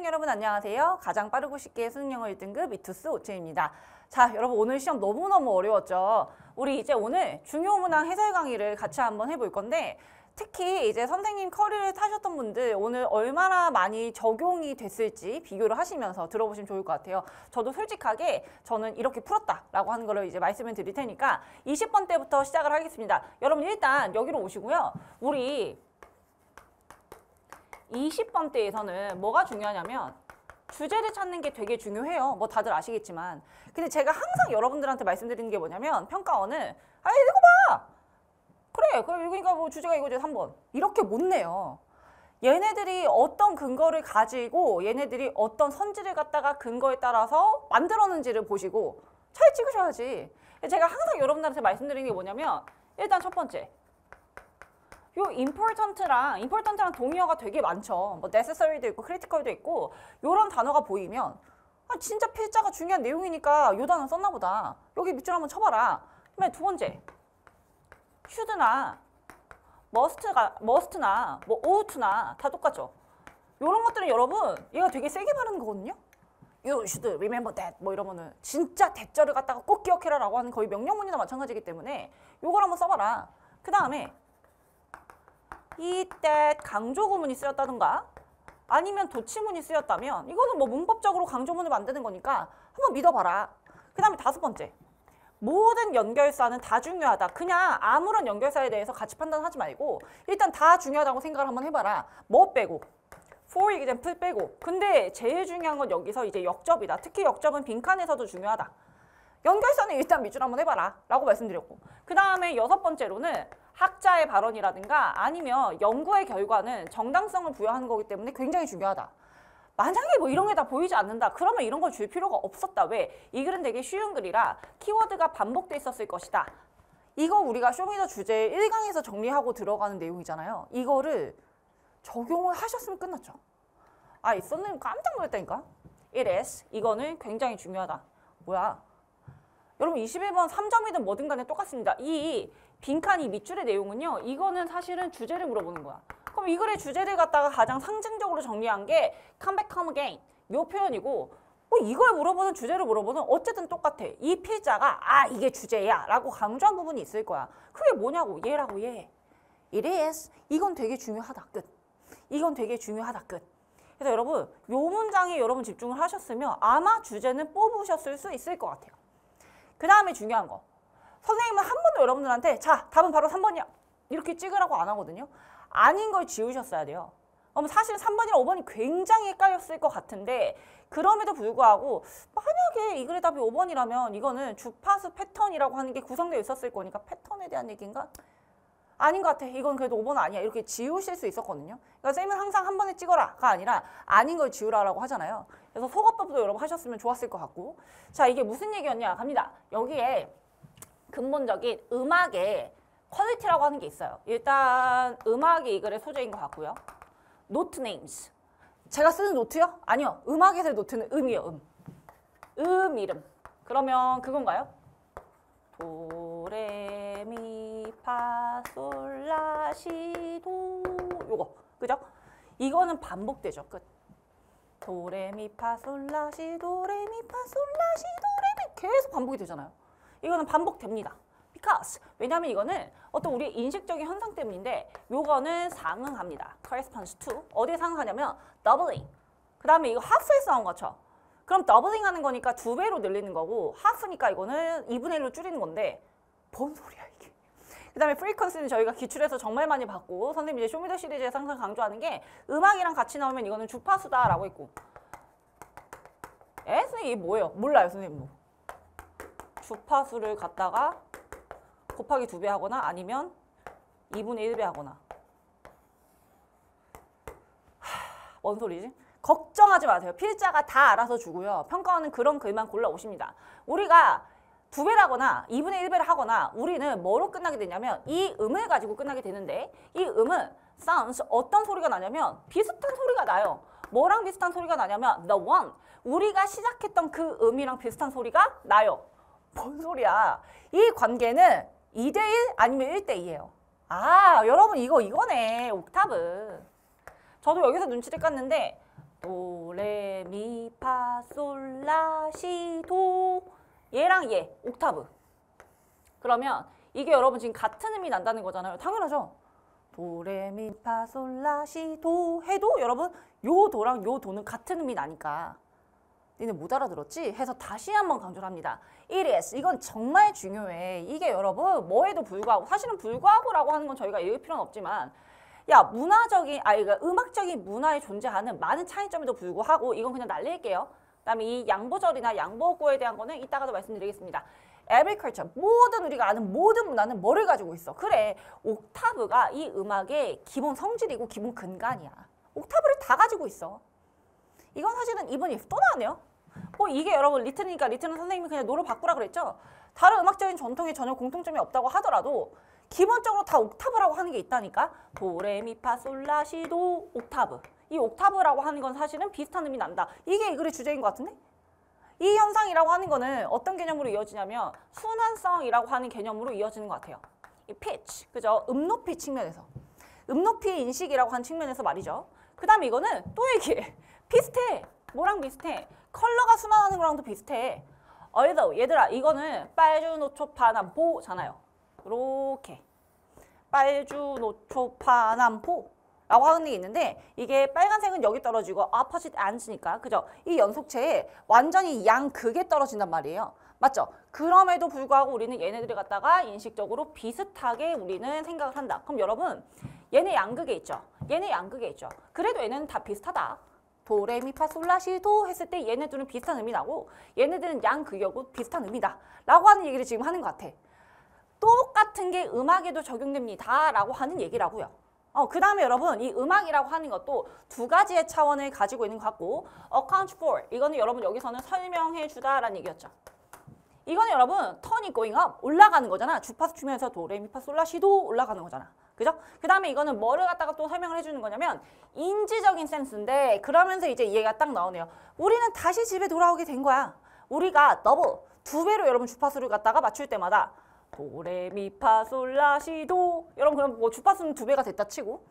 수능 여러분 안녕하세요. 가장 빠르고 쉽게 수능 영어 1등급 이투스 오채입니다. 자, 여러분 오늘 시험 너무너무 어려웠죠. 우리 이제 오늘 중요 문항 해설 강의를 같이 한번 해볼 건데 특히 이제 선생님 커리를 타셨던 분들 오늘 얼마나 많이 적용이 됐을지 비교를 하시면서 들어보시면 좋을 것 같아요. 저도 솔직하게 저는 이렇게 풀었다라고 하는 거를 이제 말씀을 드릴 테니까 20번 때부터 시작을 하겠습니다. 여러분 일단 여기로 오시고요. 우리 20번 때에서는 뭐가 중요하냐면 주제를 찾는 게 되게 중요해요. 뭐 다들 아시겠지만. 근데 제가 항상 여러분들한테 말씀드리는 게 뭐냐면 평가원을 읽어봐! 그래, 그러니까 뭐 주제가 이거지 3번. 이렇게 못 내요. 얘네들이 어떤 근거를 가지고 얘네들이 어떤 선지를 갖다가 근거에 따라서 만들었는지를 보시고 잘 찍으셔야지. 제가 항상 여러분들한테 말씀드리는 게 뭐냐면 일단 첫 번째. 요 important랑 동의어가 되게 많죠. 뭐 necessary도 있고 critical도 있고 요런 단어가 보이면 진짜 필자가 중요한 내용이니까 요 단어 썼나 보다. 여기 밑줄 한번 쳐봐라. 그다음에 두 번째 should나 must나 뭐 ought나 다 똑같죠. 요런 것들은 여러분 얘가 되게 세게 말하는 거거든요. You should remember that 뭐 이러면은 진짜 대절을 갖다가 꼭 기억해라 라고 하는 거의 명령문이나 마찬가지이기 때문에 요걸 한번 써봐라. 그 다음에 이때 강조구문이 쓰였다든가 아니면 도치문이 쓰였다면 이거는 뭐 문법적으로 강조문을 만드는 거니까 한번 믿어봐라. 그 다음에 다섯 번째 모든 연결사는 다 중요하다. 그냥 아무런 연결사에 대해서 같이 판단하지 말고 일단 다 중요하다고 생각을 한번 해봐라. 뭐 빼고 for example 빼고. 근데 제일 중요한 건 여기서 이제 역접이다. 특히 역접은 빈칸에서도 중요하다. 연결사는 일단 밑줄 한번 해봐라 라고 말씀드렸고, 그 다음에 여섯 번째로는 학자의 발언이라든가 아니면 연구의 결과는 정당성을 부여하는 거기 때문에 굉장히 중요하다. 만약에 뭐 이런 게 다 보이지 않는다. 그러면 이런 걸 줄 필요가 없었다. 왜? 이 글은 되게 쉬운 글이라 키워드가 반복돼 있었을 것이다. 이거 우리가 쇼미더 주제 1강에서 정리하고 들어가는 내용이잖아요. 이거를 적용을 하셨으면 끝났죠. 선생님 깜짝 놀랐다니까. It is. 이거는 굉장히 중요하다. 뭐야? 여러분 21번 3점이든 뭐든 간에 똑같습니다. 이 빈칸 이 밑줄의 내용은요. 이거는 사실은 주제를 물어보는 거야. 그럼 이 글의 주제를 갖다가 가장 상징적으로 정리한 게 come back, come again 이 표현이고 이걸 물어보는 주제를 물어보는 어쨌든 똑같아. 이 필자가 이게 주제야 라고 강조한 부분이 있을 거야. 그게 뭐냐고. 얘라고 얘. It is. 이건 되게 중요하다. 끝. 이건 되게 중요하다. 끝. 그래서 여러분 요 문장에 여러분 집중을 하셨으면 아마 주제는 뽑으셨을 수 있을 것 같아요. 그 다음에 중요한 거. 선생님은 한 번도 여러분들한테 자 답은 바로 3번이야 이렇게 찍으라고 안 하거든요. 아닌 걸 지우셨어야 돼요. 사실 3번이랑 5번이 굉장히 헷갈렸을 것 같은데 그럼에도 불구하고 만약에 이 글의 답이 5번이라면 이거는 주파수 패턴이라고 하는 게 구성되어 있었을 거니까 패턴에 대한 얘기인가? 아닌 것 같아. 이건 그래도 5번 아니야. 이렇게 지우실 수 있었거든요. 그러니까 쌤은 항상 한 번에 찍어라가 아니라 아닌 걸 지우라라고 하잖아요. 그래서 속어법도 여러분 하셨으면 좋았을 것 같고. 자, 이게 무슨 얘기였냐? 갑니다. 여기에 근본적인 음악의 퀄리티라고 하는 게 있어요. 일단 음악이 이 글의 소재인 것 같고요. 노트 네임스. 제가 쓰는 노트요? 아니요. 음악에서의 노트는 음이요. 음 이름. 그러면 그건가요? 도레미파솔라시도 요거 그죠? 이거는 반복되죠. 끝. 도레미파솔라시도레미파솔라시도레미 계속 반복이 되잖아요. 이거는 반복됩니다. because 왜냐하면 이거는 어떤 우리의 인식적인 현상 때문인데 요거는 상응합니다. corresponds to 어디에 상응하냐면 doubling. 그 다음에 이거 half에서 나온 거죠. 그럼 doubling 하는 거니까 2배로 늘리는 거고 half니까 이거는 2분의 1로 줄이는 건데 뭔 소리야 이게. 그 다음에 frequency는 저희가 기출에서 정말 많이 봤고 선생님 이제 쇼미더 시리즈에서 항상 강조하는 게 음악이랑 같이 나오면 이거는 주파수다 라고 했고 선생님 이게 뭐예요? 몰라요 선생님 뭐. 주파수를 갖다가 곱하기 2배 하거나 아니면 2분의 1배 하거나 뭔 소리지? 걱정하지 마세요. 필자가 다 알아서 주고요. 평가원은 그런 글만 골라오십니다. 우리가 2배를 하거나 2분의 1배를 하거나 우리는 뭐로 끝나게 되냐면 이 음을 가지고 끝나게 되는데 이 음은 sounds 어떤 소리가 나냐면 비슷한 소리가 나요. 뭐랑 비슷한 소리가 나냐면 the one 우리가 시작했던 그 음이랑 비슷한 소리가 나요. 뭔 소리야. 이 관계는 2대1 아니면 1대2예요. 여러분 이거네 옥탑은. 저도 여기서 눈치를 깠는데 도레미파솔라시도 얘랑 얘 옥타브. 그러면 이게 여러분 지금 같은 음이 난다는 거잖아요. 당연하죠. 도레미파솔라시도 해도 여러분 요 도랑 요 도는 같은 음이 나니까 니네 못 알아들었지? 해서 다시 한번 강조를 합니다. It is. 이건 정말 중요해. 이게 여러분 뭐에도 불구하고 사실은 불구하고라고 하는 건 저희가 읽을 필요는 없지만 야 문화적인 그러니까 음악적인 문화에 존재하는 많은 차이점에도 불구하고 이건 그냥 날릴게요. 그다음에 이 양보절이나 양보구에 대한 거는 이따가도 말씀드리겠습니다. Every culture, 모든 우리가 아는 모든 문화는 뭐를 가지고 있어? 그래, 옥타브가 이 음악의 기본 성질이고 기본 근간이야. 옥타브를 다 가지고 있어. 이건 사실은 이번 if 또 나왔네요. 이게 여러분 리튼이니까 리튼은 선생님이 그냥 노로 바꾸라 그랬죠? 다른 음악적인 전통에 전혀 공통점이 없다고 하더라도 기본적으로 다 옥타브라고 하는 게 있다니까. 도레미파솔라시도 옥타브. 이 옥타브라고 하는 건 사실은 비슷한 음이 난다. 이게 이 글의 주제인 것 같은데? 이 현상이라고 하는 거는 어떤 개념으로 이어지냐면 순환성이라고 하는 개념으로 이어지는 것 같아요. 이 pitch, 그죠? 음높이 측면에서. 음높이의 인식이라고 하는 측면에서 말이죠. 그 다음에 이거는 또 얘기해. 비슷해. 뭐랑 비슷해? 컬러가 순환하는 거랑도 비슷해. although 얘들아 이거는 빨주노초파남보잖아요. 이렇게 빨주노초파남보 라고 하는 게 있는데 이게 빨간색은 여기 떨어지고 opposite ends니까 그죠? 이 연속체에 완전히 양극에 떨어진단 말이에요. 맞죠? 그럼에도 불구하고 우리는 얘네들을 갖다가 인식적으로 비슷하게 우리는 생각을 한다. 그럼 여러분 얘네 양극에 있죠? 얘네 양극에 있죠? 그래도 얘네는 다 비슷하다. 도레미파솔라시도 했을 때 얘네들은 비슷한 의미 나고 얘네들은 양극이고 비슷한 의미다 라고 하는 얘기를 지금 하는 것 같아. 똑같은 게 음악에도 적용됩니다 라고 하는 얘기라고요. 그 다음에 여러분 이 음악이라고 하는 것도 두 가지의 차원을 가지고 있는 것 같고 account for 이거는 여러분 여기서는 설명해 주다라는 얘기였죠. 이거는 여러분 턴이 going up 올라가는 거잖아. 주파수 추면서 도레미파솔라시도 올라가는 거잖아. 그죠? 그 다음에 이거는 뭐를 갖다가 또 설명을 해주는 거냐면 인지적인 센스인데 그러면서 이제 얘가 딱 나오네요. 우리는 다시 집에 돌아오게 된 거야. 우리가 더블 두 배로 여러분 주파수를 갖다가 맞출 때마다 도레미파솔라시도 여러분 그럼 뭐 주파수는 두 배가 됐다 치고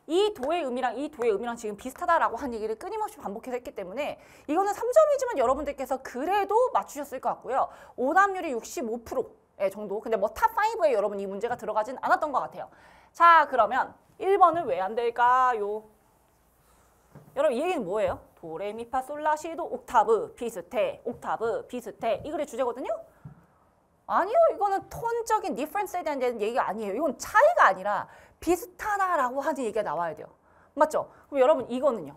이 도의 의미랑 이 도의 의미랑 지금 비슷하다라고 한 얘기를 끊임없이 반복해서 했기 때문에 이거는 3점이지만 여러분들께서 그래도 맞추셨을 것 같고요. 오답률이 65% 정도. 근데 뭐 탑 5에 여러분 이 문제가 들어가진 않았던 것 같아요. 자 그러면 1번은 왜 안 될까요? 여러분 이 얘기는 뭐예요? 도레미파솔라시도 옥타브 비슷해. 옥타브 비슷해. 이 글의 주제거든요. 아니요. 이거는 톤적인 디퍼런스에 대한 얘기가 아니에요. 이건 차이가 아니라 비슷하다라고 하는 얘기가 나와야 돼요. 맞죠? 그럼 여러분 이거는요.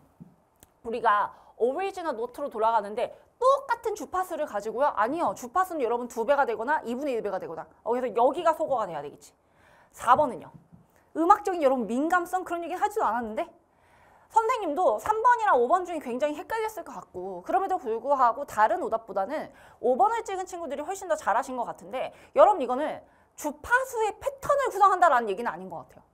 우리가 오리지널 노트로 돌아가는데 똑같은 주파수를 가지고요. 아니요. 주파수는 여러분 2배가 되거나 2분의 1배가 되거나 그래서 여기가 소거가 돼야 되겠지. 4번은요. 음악적인 여러분 민감성 그런 얘기 하지도 않았는데 선생님도 3번이랑 5번 중에 굉장히 헷갈렸을 것 같고 그럼에도 불구하고 다른 오답보다는 5번을 찍은 친구들이 훨씬 더 잘하신 것 같은데 여러분 이거는 주파수의 패턴을 구성한다라는 얘기는 아닌 것 같아요.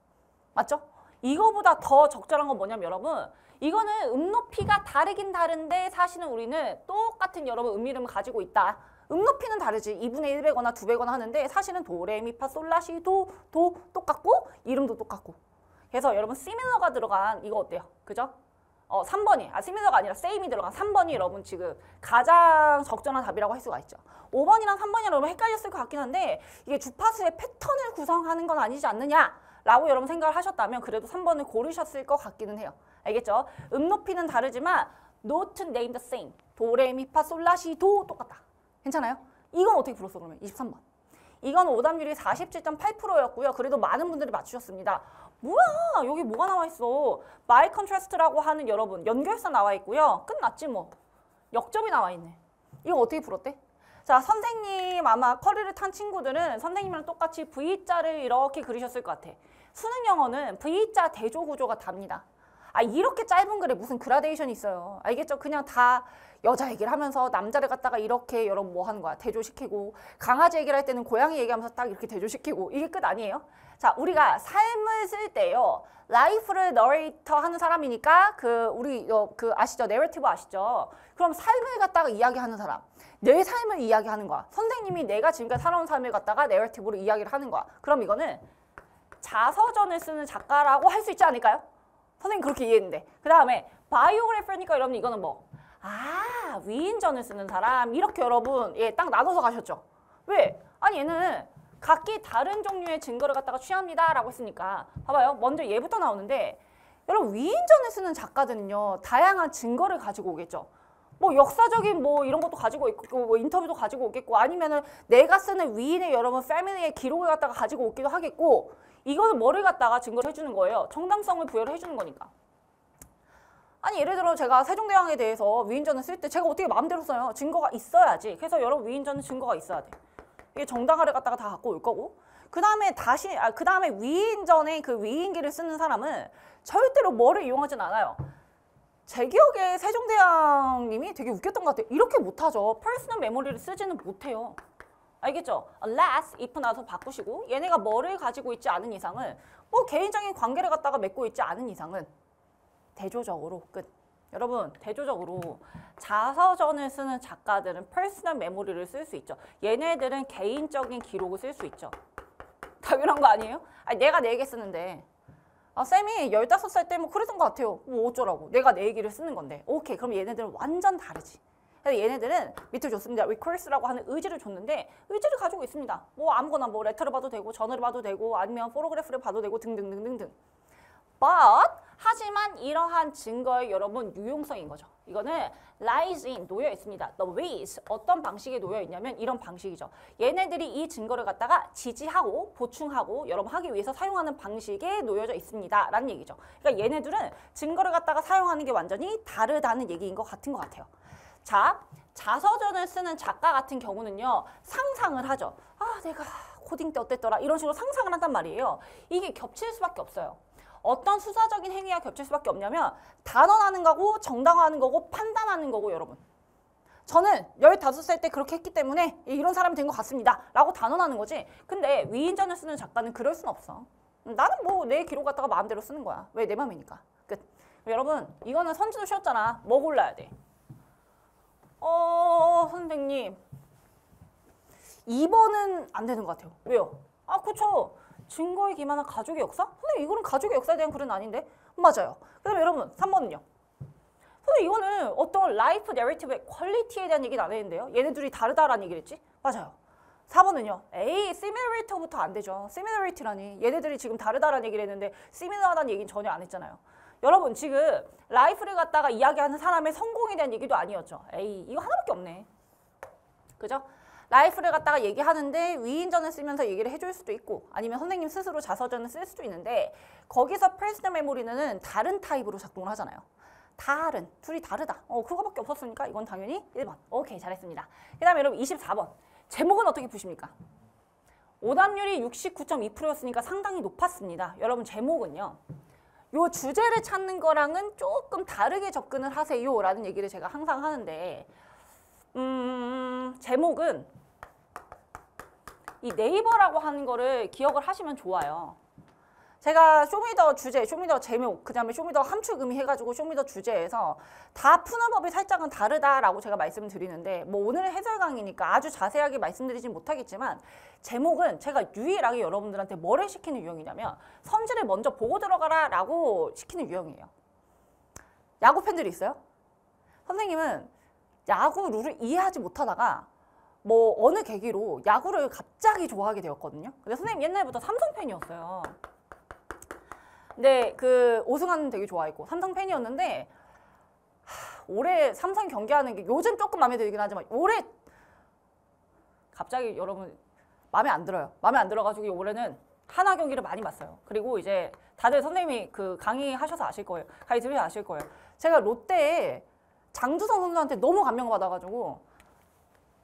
맞죠? 이거보다 더 적절한 건 뭐냐면 여러분 이거는 음높이가 다르긴 다른데 사실은 우리는 똑같은 여러분 음이름을 가지고 있다. 음높이는 다르지. 2분의 1배거나 2배거나 하는데 사실은 도레미파솔라시도 도 똑같고 이름도 똑같고 그래서 여러분 similar가 들어간 이거 어때요? 그죠? 3번이 similar가 아니라 same이 들어간 3번이 여러분 지금 가장 적절한 답이라고 할 수가 있죠. 5번이랑 3번이 여러분 헷갈렸을 것 같긴 한데 이게 주파수의 패턴을 구성하는 건 아니지 않느냐라고 여러분 생각을 하셨다면 그래도 3번을 고르셨을 것 같기는 해요. 알겠죠? 음높이는 다르지만 note name the same. 도레미파솔라시도 똑같다. 괜찮아요? 이건 어떻게 불렀어 그러면? 23번. 이건 오답률이 47.8%였고요. 그래도 많은 분들이 맞추셨습니다. 뭐야? 여기 뭐가 나와 있어? by contrast라고 하는 여러분 연결사 나와 있고요. 끝났지 뭐. 역접이 나와 있네. 이거 어떻게 풀었대? 자, 선생님 아마 커리를 탄 친구들은 선생님이랑 똑같이 V자를 이렇게 그리셨을 것 같아. 수능 영어는 V자 대조 구조가 답니다. 이렇게 짧은 글에 무슨 그라데이션이 있어요. 알겠죠? 그냥 다 여자 얘기를 하면서 남자를 갖다가 이렇게 여러분 뭐 하는 거야? 대조시키고 강아지 얘기를 할 때는 고양이 얘기하면서 딱 이렇게 대조시키고 이게 끝 아니에요? 자, 우리가 삶을 쓸 때요. 라이프를 너레이터 하는 사람이니까 우리 아시죠? 내러티브 아시죠? 그럼 삶을 갖다가 이야기하는 사람. 내 삶을 이야기하는 거야. 선생님이 내가 지금까지 살아온 삶을 갖다가 내러티브로 이야기를 하는 거야. 그럼 이거는 자서전을 쓰는 작가라고 할 수 있지 않을까요? 선생님 그렇게 이해했는데. 그 다음에 바이오그래퍼니까 여러분 이거는 뭐? 아, 위인전을 쓰는 사람. 이렇게 여러분 예, 딱 나눠서 가셨죠. 왜? 아니 얘는 각기 다른 종류의 증거를 갖다가 취합니다 라고 했으니까 봐봐요. 먼저 얘부터 나오는데 여러분 위인전을 쓰는 작가들은요 다양한 증거를 가지고 오겠죠. 뭐 역사적인 뭐 이런 것도 가지고 있고 뭐 인터뷰도 가지고 오겠고 아니면은 내가 쓰는 위인의 여러분 패밀리의 기록을 갖다가 가지고 오기도 하겠고 이거는 뭐를 갖다가 증거를 해주는 거예요. 정당성을 부여를 해주는 거니까. 아니 예를 들어 제가 세종대왕에 대해서 위인전을 쓸 때 제가 어떻게 마음대로 써요. 증거가 있어야지. 그래서 여러분 위인전은 증거가 있어야 돼. 이게 정당화를 갖다가 다 갖고 올 거고 그 다음에 그 다음에 위인전에 그 위인기를 쓰는 사람은 절대로 뭐를 이용하진 않아요. 제 기억에 세종대왕님이 되게 웃겼던 것 같아요. 이렇게 못하죠. 퍼스널 메모리를 쓰지는 못해요. 알겠죠? unless, if 나서 바꾸시고 얘네가 뭐를 가지고 있지 않은 이상은 뭐 개인적인 관계를 갖다가 맺고 있지 않은 이상은 대조적으로 끝. 여러분 대조적으로 자서전을 쓰는 작가들은 퍼스널 메모리를 쓸 수 있죠. 얘네들은 개인적인 기록을 쓸 수 있죠. 당연한 거 아니에요? 아니, 내가 내 얘기 쓰는데 아 쌤이 15살 때 뭐 그랬던 것 같아요. 뭐 어쩌라고. 내가 내 얘기를 쓰는 건데. 오케이. 그럼 얘네들은 완전 다르지. 그래서 얘네들은 밑을 줬습니다. 리퀘스트라고 하는 의지를 줬는데 의지를 가지고 있습니다. 뭐 아무거나 뭐 레터를 봐도 되고 전화를 봐도 되고 아니면 포토그래프를 봐도 되고 등등등등등. But 하지만 이러한 증거의 여러분 유용성인 거죠. 이거는 lies in 놓여 있습니다. The ways 어떤 방식에 놓여 있냐면 이런 방식이죠. 얘네들이 이 증거를 갖다가 지지하고 보충하고 여러분 하기 위해서 사용하는 방식에 놓여져 있습니다. 라는 얘기죠. 그러니까 얘네들은 증거를 갖다가 사용하는 게 완전히 다르다는 얘기인 것 같은 것 같아요. 자, 자서전을 쓰는 작가 같은 경우는요. 상상을 하죠. 아, 내가 코딩 때 어땠더라 이런 식으로 상상을 한단 말이에요. 이게 겹칠 수밖에 없어요. 어떤 수사적인 행위가 겹칠 수밖에 없냐면 단언하는 거고 정당화하는 거고 판단하는 거고 여러분. 저는 15살 때 그렇게 했기 때문에 이런 사람이 된 것 같습니다. 라고 단언하는 거지. 근데 위인전을 쓰는 작가는 그럴 순 없어. 나는 뭐 내 기록 갖다가 마음대로 쓰는 거야. 왜? 내 맘이니까. 끝. 여러분 이거는 선지도 쉬웠잖아. 뭐 골라야 돼? 선생님 2번은 안 되는 것 같아요. 왜요? 아 그쵸. 증거에 기반한 가족의 역사? 선생님 이거는 가족의 역사에 대한 글은 아닌데? 맞아요. 그 다음에 여러분 3번은요. 선생님 이거는 어떤 라이프 내러티브의 퀄리티에 대한 얘기는 안 했는데요. 얘네 둘이 다르다라는 얘기를 했지? 맞아요. 4번은요. 에이 시밀러리티부터 안 되죠. 시밀러리티라니. 얘네들이 지금 다르다라는 얘기를 했는데 시밀러하다는 얘기는 전혀 안 했잖아요. 여러분 지금 라이프를 갖다가 이야기하는 사람의 성공에 대한 얘기도 아니었죠. 에이 이거 하나밖에 없네. 그죠? 라이프를 갖다가 얘기하는데 위인전을 쓰면서 얘기를 해줄 수도 있고 아니면 선생님 스스로 자서전을 쓸 수도 있는데 거기서 퍼스널 메모리는 다른 타입으로 작동을 하잖아요. 둘이 다르다. 그거밖에 없었으니까 이건 당연히 1번. 오케이 잘했습니다. 그 다음에 여러분 24번. 제목은 어떻게 푸십니까? 오답률이 69.2%였으니까 상당히 높았습니다. 여러분 제목은요. 요 주제를 찾는 거랑은 조금 다르게 접근을 하세요 라는 얘기를 제가 항상 하는데 제목은 이 네이버라고 하는 거를 기억을 하시면 좋아요. 제가 쇼미더 주제, 쇼미더 제목, 그 다음에 쇼미더 함축의미 해가지고 쇼미더 주제에서 다 푸는 법이 살짝은 다르다라고 제가 말씀을 드리는데 뭐 오늘은 해설 강의니까 아주 자세하게 말씀드리진 못하겠지만 제목은 제가 유일하게 여러분들한테 뭐를 시키는 유형이냐면 선지를 먼저 보고 들어가라 라고 시키는 유형이에요. 야구 팬들이 있어요? 선생님은 야구 룰을 이해하지 못하다가 뭐 어느 계기로 야구를 갑자기 좋아하게 되었거든요. 근데 선생님 옛날부터 삼성 팬이었어요. 근데 그 오승환은 되게 좋아했고 삼성 팬이었는데 올해 삼성 경기하는 게 요즘 조금 마음에 들긴 하지만 올해 갑자기 여러분 마음에 안 들어요. 마음에 안 들어가지고 올해는 하나 경기를 많이 봤어요. 그리고 이제 다들 선생님이 그 강의하셔서 아실 거예요. 강의 들으셔서 아실 거예요. 제가 롯데에 장두성 선수한테 너무 감명받아가지고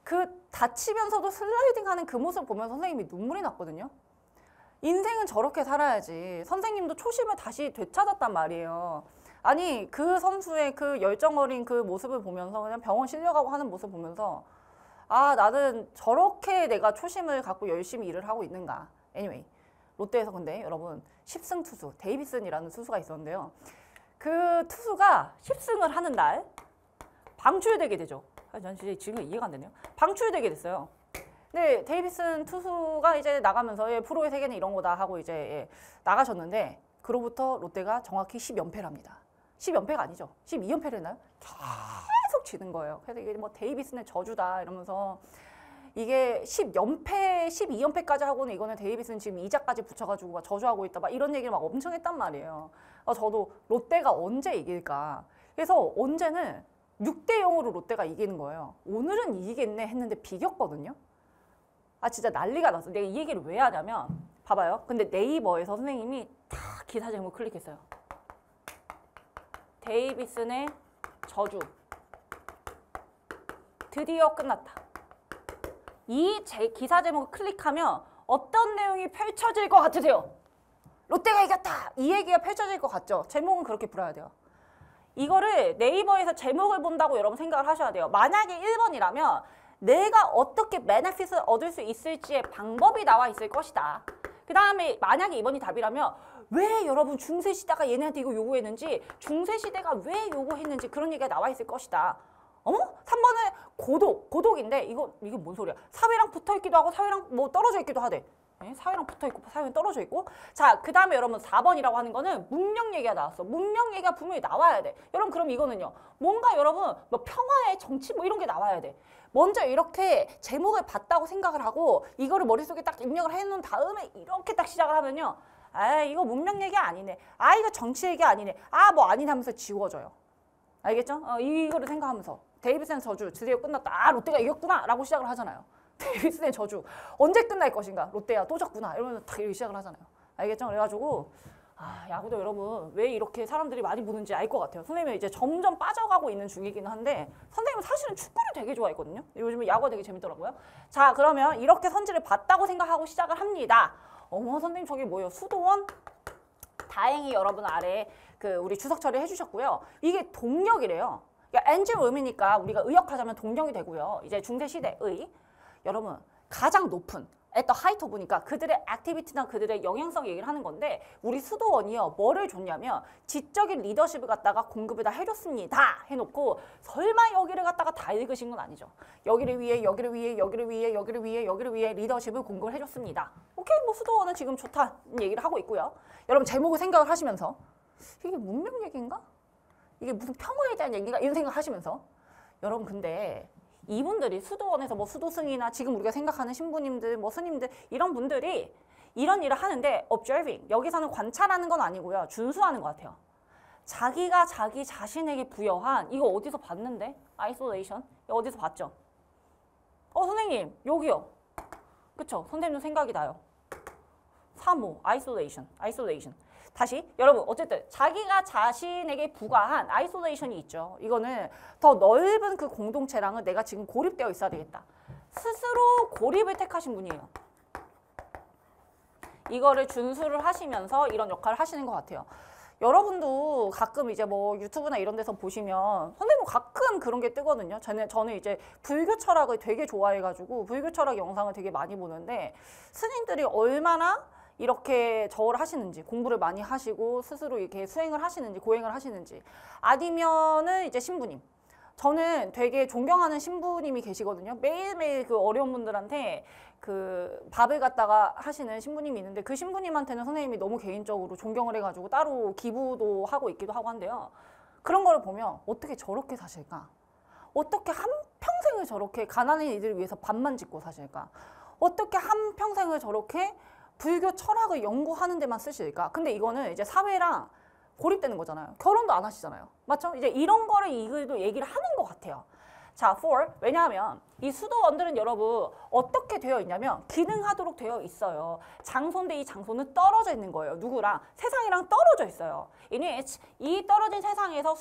그 다치면서도 슬라이딩하는 그 모습 보면서 선생님이 눈물이 났거든요. 인생은 저렇게 살아야지. 선생님도 초심을 다시 되찾았단 말이에요. 아니 그 선수의 그 열정 어린 그 모습을 보면서 그냥 병원 실려가고 하는 모습 보면서 아 나는 저렇게 내가 초심을 갖고 열심히 일을 하고 있는가. anyway 롯데에서 근데 여러분 10승 투수 데이비슨이라는 투수가 있었는데요. 그 투수가 10승을 하는 날 방출되게 되죠. 난 진짜 지금 이해가 안 되네요. 방출되게 됐어요. 네, 데이비슨 투수가 이제 나가면서 프로의 세계는 이런 거다 하고 이제 나가셨는데 그로부터 롯데가 정확히 10연패를 합니다. 10연패가 아니죠. 12연패를 했나요? 계속 지는 거예요. 그래서 이게 뭐 데이비슨의 저주다 이러면서 이게 10연패, 12연패까지 하고는 이거는 데이비슨 지금 이자까지 붙여가지고 막 저주하고 있다 막 이런 얘기를 막 엄청 했단 말이에요. 저도 롯데가 언제 이길까. 그래서 언제는 6대 0으로 롯데가 이기는 거예요. 오늘은 이기겠네 했는데 비겼거든요. 진짜 난리가 났어. 내가 이 얘기를 왜 하냐면 봐봐요. 근데 네이버에서 선생님이 다 기사 제목 클릭했어요. 데이비슨의 저주. 드디어 끝났다. 이 기사 제목을 클릭하면 어떤 내용이 펼쳐질 것 같으세요? 롯데가 이겼다! 이 얘기가 펼쳐질 것 같죠? 제목은 그렇게 불어야 돼요. 이거를 네이버에서 제목을 본다고 여러분 생각을 하셔야 돼요. 만약에 1번이라면 내가 어떻게 베네핏을 얻을 수 있을지의 방법이 나와 있을 것이다. 그 다음에 만약에 2번이 답이라면 왜 여러분 중세시대가 얘네한테 이거 요구했는지, 중세시대가 왜 요구했는지 그런 얘기가 나와 있을 것이다. 어머? 3번은 고독인데 이게 뭔 소리야? 사회랑 붙어있기도 하고 사회랑 뭐 떨어져 있기도 하대. 사회랑 붙어있고 사회는 떨어져 있고. 자, 그 다음에 여러분 4번이라고 하는 거는 문명 얘기가 나왔어. 문명 얘기가 분명히 나와야 돼. 여러분 그럼 이거는요. 뭔가 여러분 뭐 평화의 정치 뭐 이런 게 나와야 돼. 먼저 이렇게 제목을 봤다고 생각을 하고 이거를 머릿속에 딱 입력을 해놓은 다음에 이렇게 딱 시작을 하면요. 이거 문명 얘기 아니네. 이거 정치 얘기 아니네. 뭐 아니네 하면서 지워져요. 알겠죠? 이거를 생각하면서 데이비슨 저주 드디어 끝났다. 롯데가 이겼구나 라고 시작을 하잖아요. 데이비슨의 저주 언제 끝날 것인가? 롯데야 또 졌구나 이러면서 딱 이렇게 시작을 하잖아요. 알겠죠? 그래가지고 야구도 여러분 왜 이렇게 사람들이 많이 보는지 알 것 같아요. 선생님은 이제 점점 빠져가고 있는 중이긴 한데 선생님은 사실은 축구를 되게 좋아했거든요. 요즘에 야구가 되게 재밌더라고요. 자, 그러면 이렇게 선지를 봤다고 생각하고 시작을 합니다. 어머 선생님 저기 뭐예요? 수도원? 다행히 여러분 아래 우리 주석 처리해 주셨고요. 이게 동력이래요. 그러니까 엔진 룸이니까 우리가 의역하자면 동력이 되고요. 이제 중세시대의 여러분 가장 높은 at the height of니까 그들의 액티비티나 그들의 영향성 얘기를 하는 건데 우리 수도원이요. 뭐를 줬냐면 지적인 리더십을 갖다가 공급을 다 해줬습니다. 해놓고 설마 여기를 갖다가 다 읽으신 건 아니죠. 여기를 위해 여기를 위해 여기를 위해 여기를 위해 여기를 위해 리더십을 공급을 해줬습니다. 오케이 뭐 수도원은 지금 좋다는 얘기를 하고 있고요. 여러분 제목을 생각을 하시면서 이게 문명 얘기인가? 이게 무슨 평화에 대한 얘기인가? 이런 생각을 하시면서 여러분 근데 이분들이 수도원에서 뭐 수도승이나 지금 우리가 생각하는 신부님들, 뭐 스님들 이런 분들이 이런 일을 하는데 observing, 여기서는 관찰하는 건 아니고요. 준수하는 것 같아요. 자기가 자기 자신에게 부여한 이거 어디서 봤는데? isolation? 이거 어디서 봤죠? 선생님 여기요. 그쵸? 선생님도 생각이 나요. 사모, isolation. 다시 여러분 어쨌든 자기가 자신에게 부과한 아이솔레이션이 있죠. 이거는 더 넓은 그 공동체랑은 내가 지금 고립되어 있어야 되겠다. 스스로 고립을 택하신 분이에요. 이거를 준수를 하시면서 이런 역할을 하시는 것 같아요. 여러분도 가끔 이제 뭐 유튜브나 이런 데서 보시면 선생님도 가끔 그런 게 뜨거든요. 저는 이제 불교 철학을 되게 좋아해가지고 불교 철학 영상을 되게 많이 보는데 스님들이 얼마나 이렇게 절을 하시는지 공부를 많이 하시고 스스로 이렇게 수행을 하시는지 고행을 하시는지 아니면은 이제 신부님 저는 되게 존경하는 신부님이 계시거든요. 매일매일 그 어려운 분들한테 그 밥을 갖다가 하시는 신부님이 있는데 그 신부님한테는 선생님이 너무 개인적으로 존경을 해가지고 따로 기부도 하고 있기도 하고 한데요. 그런 거를 보면 어떻게 저렇게 사실까? 어떻게 한평생을 저렇게 가난한 이들을 위해서 밥만 짓고 사실까? 어떻게 한평생을 저렇게 불교 철학을 연구하는 데만 쓰실까? 근데 이거는 이제 사회랑 고립되는 거잖아요. 결혼도 안 하시잖아요. 맞죠? 이제 이런 거를 이 글도 얘기를 하는 것 같아요. 자, 왜냐하면 이 수도원들은 여러분 어떻게 되어 있냐면 기능하도록 되어 있어요. 장소인데 이 장소는 떨어져 있는 거예요. 누구랑? 세상이랑 떨어져 있어요. 이 떨어진 세상에서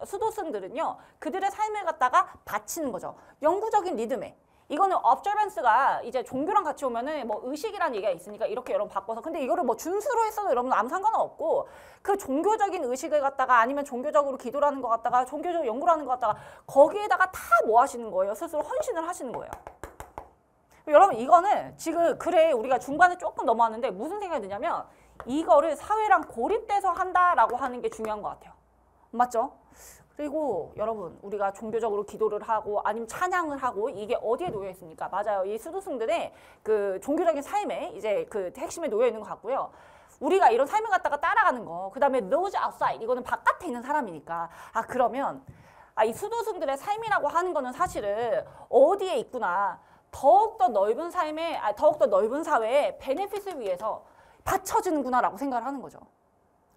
수도승들은요. 그들의 삶을 갖다가 바치는 거죠. 영구적인 리듬에. 이거는 observance가 이제 종교랑 같이 오면은 뭐 의식이라는 얘기가 있으니까 이렇게 여러분 바꿔서 근데 이거를 뭐 준수로 했어도 여러분 아무 상관은 없고 그 종교적인 의식을 갖다가 아니면 종교적으로 기도라는 것 갖다가 종교적 연구를 하는 것 갖다가 거기에다가 다 뭐 하시는 거예요? 스스로 헌신을 하시는 거예요. 여러분 이거는 지금 그래 우리가 중간에 조금 넘어왔는데 무슨 생각이 드냐면 이거를 사회랑 고립돼서 한다라고 하는 게 중요한 것 같아요. 맞죠? 그리고 여러분 우리가 종교적으로 기도를 하고 아니면 찬양을 하고 이게 어디에 놓여 있습니까? 맞아요. 이 수도승들의 그 종교적인 삶에 이제 그 핵심에 놓여 있는 것 같고요. 우리가 이런 삶을 갖다가 따라가는 거. 그 다음에 those outside. 이거는 바깥에 있는 사람이니까. 아, 그러면 이 수도승들의 삶이라고 하는 거는 사실은 어디에 있구나. 더욱더 넓은 삶에, 더욱더 넓은 사회에 베네핏을 위해서 바쳐지는구나라고 생각을 하는 거죠.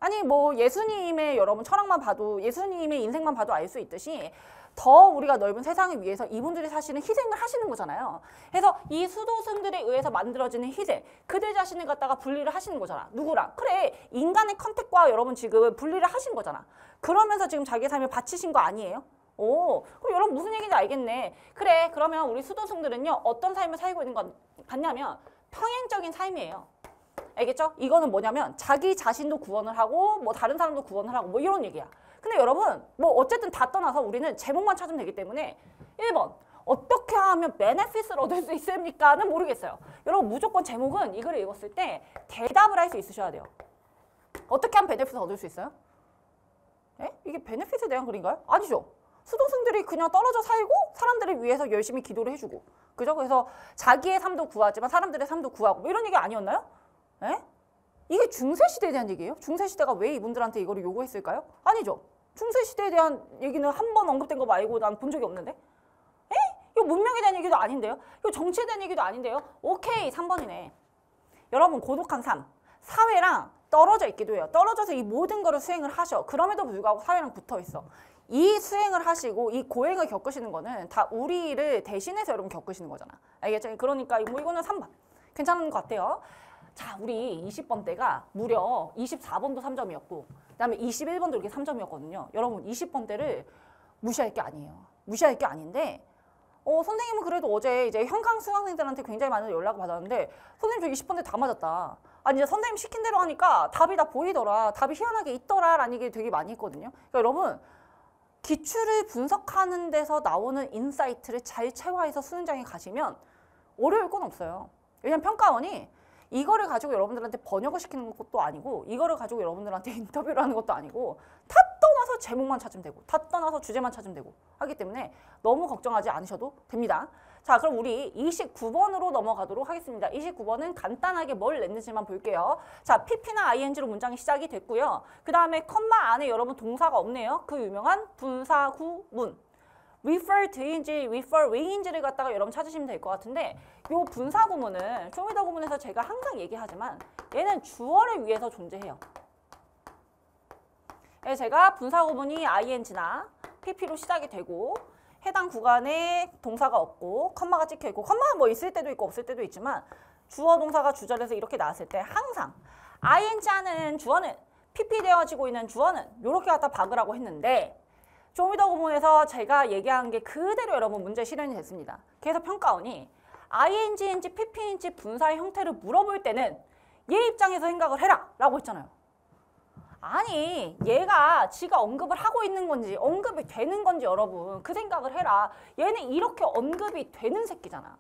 아니 뭐 예수님의 여러분 철학만 봐도 예수님의 인생만 봐도 알 수 있듯이 더 우리가 넓은 세상을 위해서 이분들이 사실은 희생을 하시는 거잖아요. 그래서 이 수도승들에 의해서 만들어지는 희생, 그들 자신을 갖다가 분리를 하시는 거잖아. 누구랑? 그래, 인간의 컨택과 여러분 지금 분리를 하신 거잖아. 그러면서 지금 자기의 삶을 바치신 거 아니에요? 오, 그럼 여러분 무슨 얘기인지 알겠네. 그래, 그러면 우리 수도승들은요 어떤 삶을 살고 있는 것 같냐면 평행적인 삶이에요. 알겠죠? 이거는 뭐냐면 자기 자신도 구원을 하고 뭐 다른 사람도 구원을 하고 뭐 이런 얘기야. 근데 여러분 뭐 어쨌든 다 떠나서 우리는 제목만 찾으면 되기 때문에 1번 어떻게 하면 베네핏을 얻을 수 있습니까는 모르겠어요. 여러분 무조건 제목은 이 글을 읽었을 때 대답을 할 수 있으셔야 돼요. 어떻게 하면 베네핏을 얻을 수 있어요? 에? 이게 베네핏에 대한 글인가요? 아니죠. 수도승들이 그냥 떨어져 살고 사람들을 위해서 열심히 기도를 해주고 그죠? 그래서 자기의 삶도 구하지만 사람들의 삶도 구하고 뭐 이런 얘기 아니었나요? 에? 이게 중세시대에 대한 얘기예요? 중세시대가 왜 이분들한테 이거를 요구했을까요? 아니죠. 중세시대에 대한 얘기는 한 번 언급된 거 말고 난 본 적이 없는데? 에? 이거 문명에 대한 얘기도 아닌데요? 이거 정치에 대한 얘기도 아닌데요? 오케이, 3번이네. 여러분, 고독한 삶. 사회랑 떨어져 있기도 해요. 떨어져서 이 모든 거를 수행을 하셔. 그럼에도 불구하고 사회랑 붙어 있어. 이 수행을 하시고 이 고행을 겪으시는 거는 다 우리를 대신해서 여러분 겪으시는 거잖아. 알겠죠? 그러니까 뭐 이거는 3번. 괜찮은 것 같아요. 자, 우리 20번 때가 무려 24번도 3점이었고 그다음에 21번도 이렇게 3점이었거든요. 여러분 20번 때를 무시할 게 아니에요. 무시할 게 아닌데 선생님은 그래도 어제 이제 현강 수강생들한테 굉장히 많은 연락을 받았는데 선생님 저 20번 때 다 맞았다. 아니 이제 선생님 시킨 대로 하니까 답이 다 보이더라. 답이 희한하게 있더라 라는 얘기 되게 많이 했거든요. 그러니까 여러분 기출을 분석하는 데서 나오는 인사이트를 잘 체화해서 수능장에 가시면 어려울 건 없어요. 왜냐면 평가원이 이거를 가지고 여러분들한테 번역을 시키는 것도 아니고 이거를 가지고 여러분들한테 인터뷰를 하는 것도 아니고 다 떠나서 제목만 찾으면 되고 다 떠나서 주제만 찾으면 되고 하기 때문에 너무 걱정하지 않으셔도 됩니다. 자, 그럼 우리 29번으로 넘어가도록 하겠습니다. 29번은 간단하게 뭘 냈는지만 볼게요. 자, pp나 ing로 문장이 시작이 됐고요. 그 다음에 컴마 안에 여러분 동사가 없네요. 그 유명한 분사구문. refer to인지 refer way인지를 갖다가 여러분 찾으시면 될 것 같은데 요 분사 구문은 쇼미더 구문에서 제가 항상 얘기하지만 얘는 주어를 위해서 존재해요. 제가 분사 구문이 ing나 pp로 시작이 되고 해당 구간에 동사가 없고 컴마가 찍혀 있고 컴마는 뭐 있을 때도 있고 없을 때도 있지만 주어 동사가 주절에서 이렇게 나왔을 때 항상 ing 하는 주어는 pp 되어지고 있는 주어는 이렇게 갖다 박으라고 했는데 쇼미더 구문에서 제가 얘기한 게 그대로 여러분 문제 실현이 됐습니다. 그래서 평가원이 ing인지 pp인지 분사의 형태를 물어볼 때는 얘 입장에서 생각을 해라 라고 했잖아요. 아니 얘가 지가 언급을 하고 있는 건지 언급이 되는 건지 여러분 그 생각을 해라. 얘는 이렇게 언급이 되는 새끼잖아.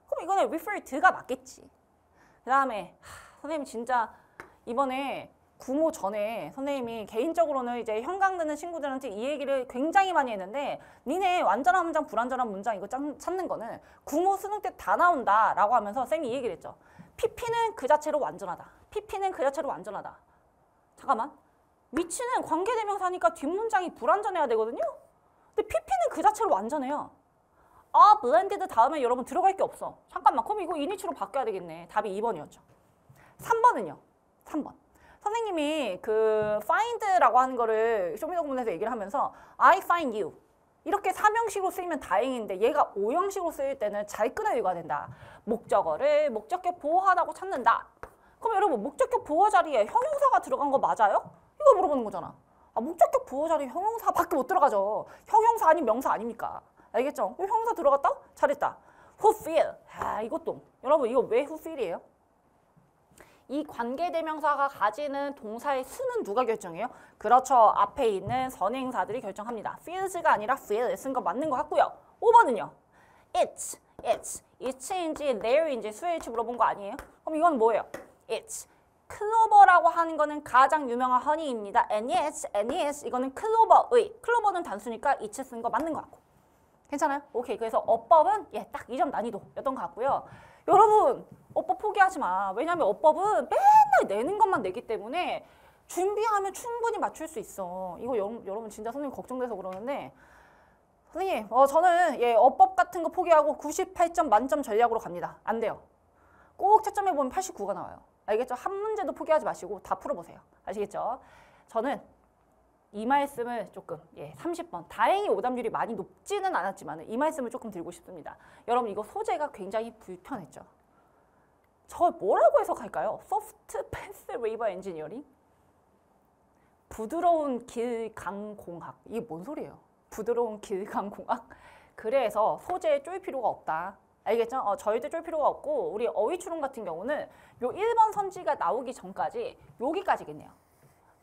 그럼 이거는 refer to가 맞겠지. 그 다음에 선생님 진짜 이번에 구모 전에 선생님이 개인적으로는 이제 현강 듣는 친구들한테 이 얘기를 굉장히 많이 했는데 니네 완전한 문장 불완전한 문장 이거 찾는 거는 구모 수능 때 다 나온다 라고 하면서 쌤이 이 얘기를 했죠. PP는 그 자체로 완전하다. PP는 그 자체로 완전하다. 잠깐만. 위치는 관계대명사니까 뒷문장이 불완전해야 되거든요. 근데 PP는 그 자체로 완전해요. 아, blended 다음에 여러분 들어갈 게 없어. 잠깐만. 그럼 이거 이니치로 바뀌어야 되겠네. 답이 2번이었죠. 3번은요. 3번. 선생님이 그 find라고 하는 거를 쇼미더 구문에서 얘기를 하면서 I find you 이렇게 3형식으로 쓰이면 다행인데 얘가 5형식으로 쓰일 때는 잘 끊어 읽어야 된다. 목적어를 목적격 보호하다고 찾는다. 그럼 여러분 목적격 보호 자리에 형용사가 들어간 거 맞아요? 이거 물어보는 거잖아. 아, 목적격 보호 자리에 형용사밖에 못 들어가죠. 형용사 아닌 명사 아닙니까? 알겠죠? 형용사 들어갔다? 잘했다. Who feel? 아, 이것도 여러분 이거 왜 who feel이에요? 이 관계대명사가 가지는 동사의 수는 누가 결정해요? 그렇죠. 앞에 있는 선행사들이 결정합니다. feels가 아니라 feel 쓴 거 맞는 것 같고요. 5번은요. it's인지 there인지 수일치 물어본 거 아니에요? 그럼 이건 뭐예요? it's. 클로버라고 하는 거는 가장 유명한 허니입니다. and yes 이거는 클로버의. 클로버는 단수니까 it 쓴 거 맞는 것 같고. 괜찮아요? 오케이. 그래서 어법은 딱 2점 난이도였던 것 같고요. 여러분 어법 포기하지 마. 왜냐면 어법은 맨날 내는 것만 내기 때문에 준비하면 충분히 맞출 수 있어. 이거 여러분 진짜 선생님 걱정돼서 그러는데 선생님 저는 어법 같은 거 포기하고 98점 만점 전략으로 갑니다. 안 돼요. 꼭 채점해 보면 89가 나와요. 알겠죠? 한 문제도 포기하지 마시고 다 풀어보세요. 아시겠죠? 저는 이 말씀을 조금 30번 다행히 오답률이 많이 높지는 않았지만 이 말씀을 조금 드리고 싶습니다. 여러분 이거 소재가 굉장히 불편했죠? 저 뭐라고 해석할까요? 소프트 패스 리버 엔지니어링? 부드러운 길강공학. 이게 뭔 소리예요? 부드러운 길강공학? 그래서 소재에 쫄 필요가 없다. 알겠죠? 절대 쫄 필요가 없고 우리 어휘추론 같은 경우는 요 1번 선지가 나오기 전까지 여기까지겠네요.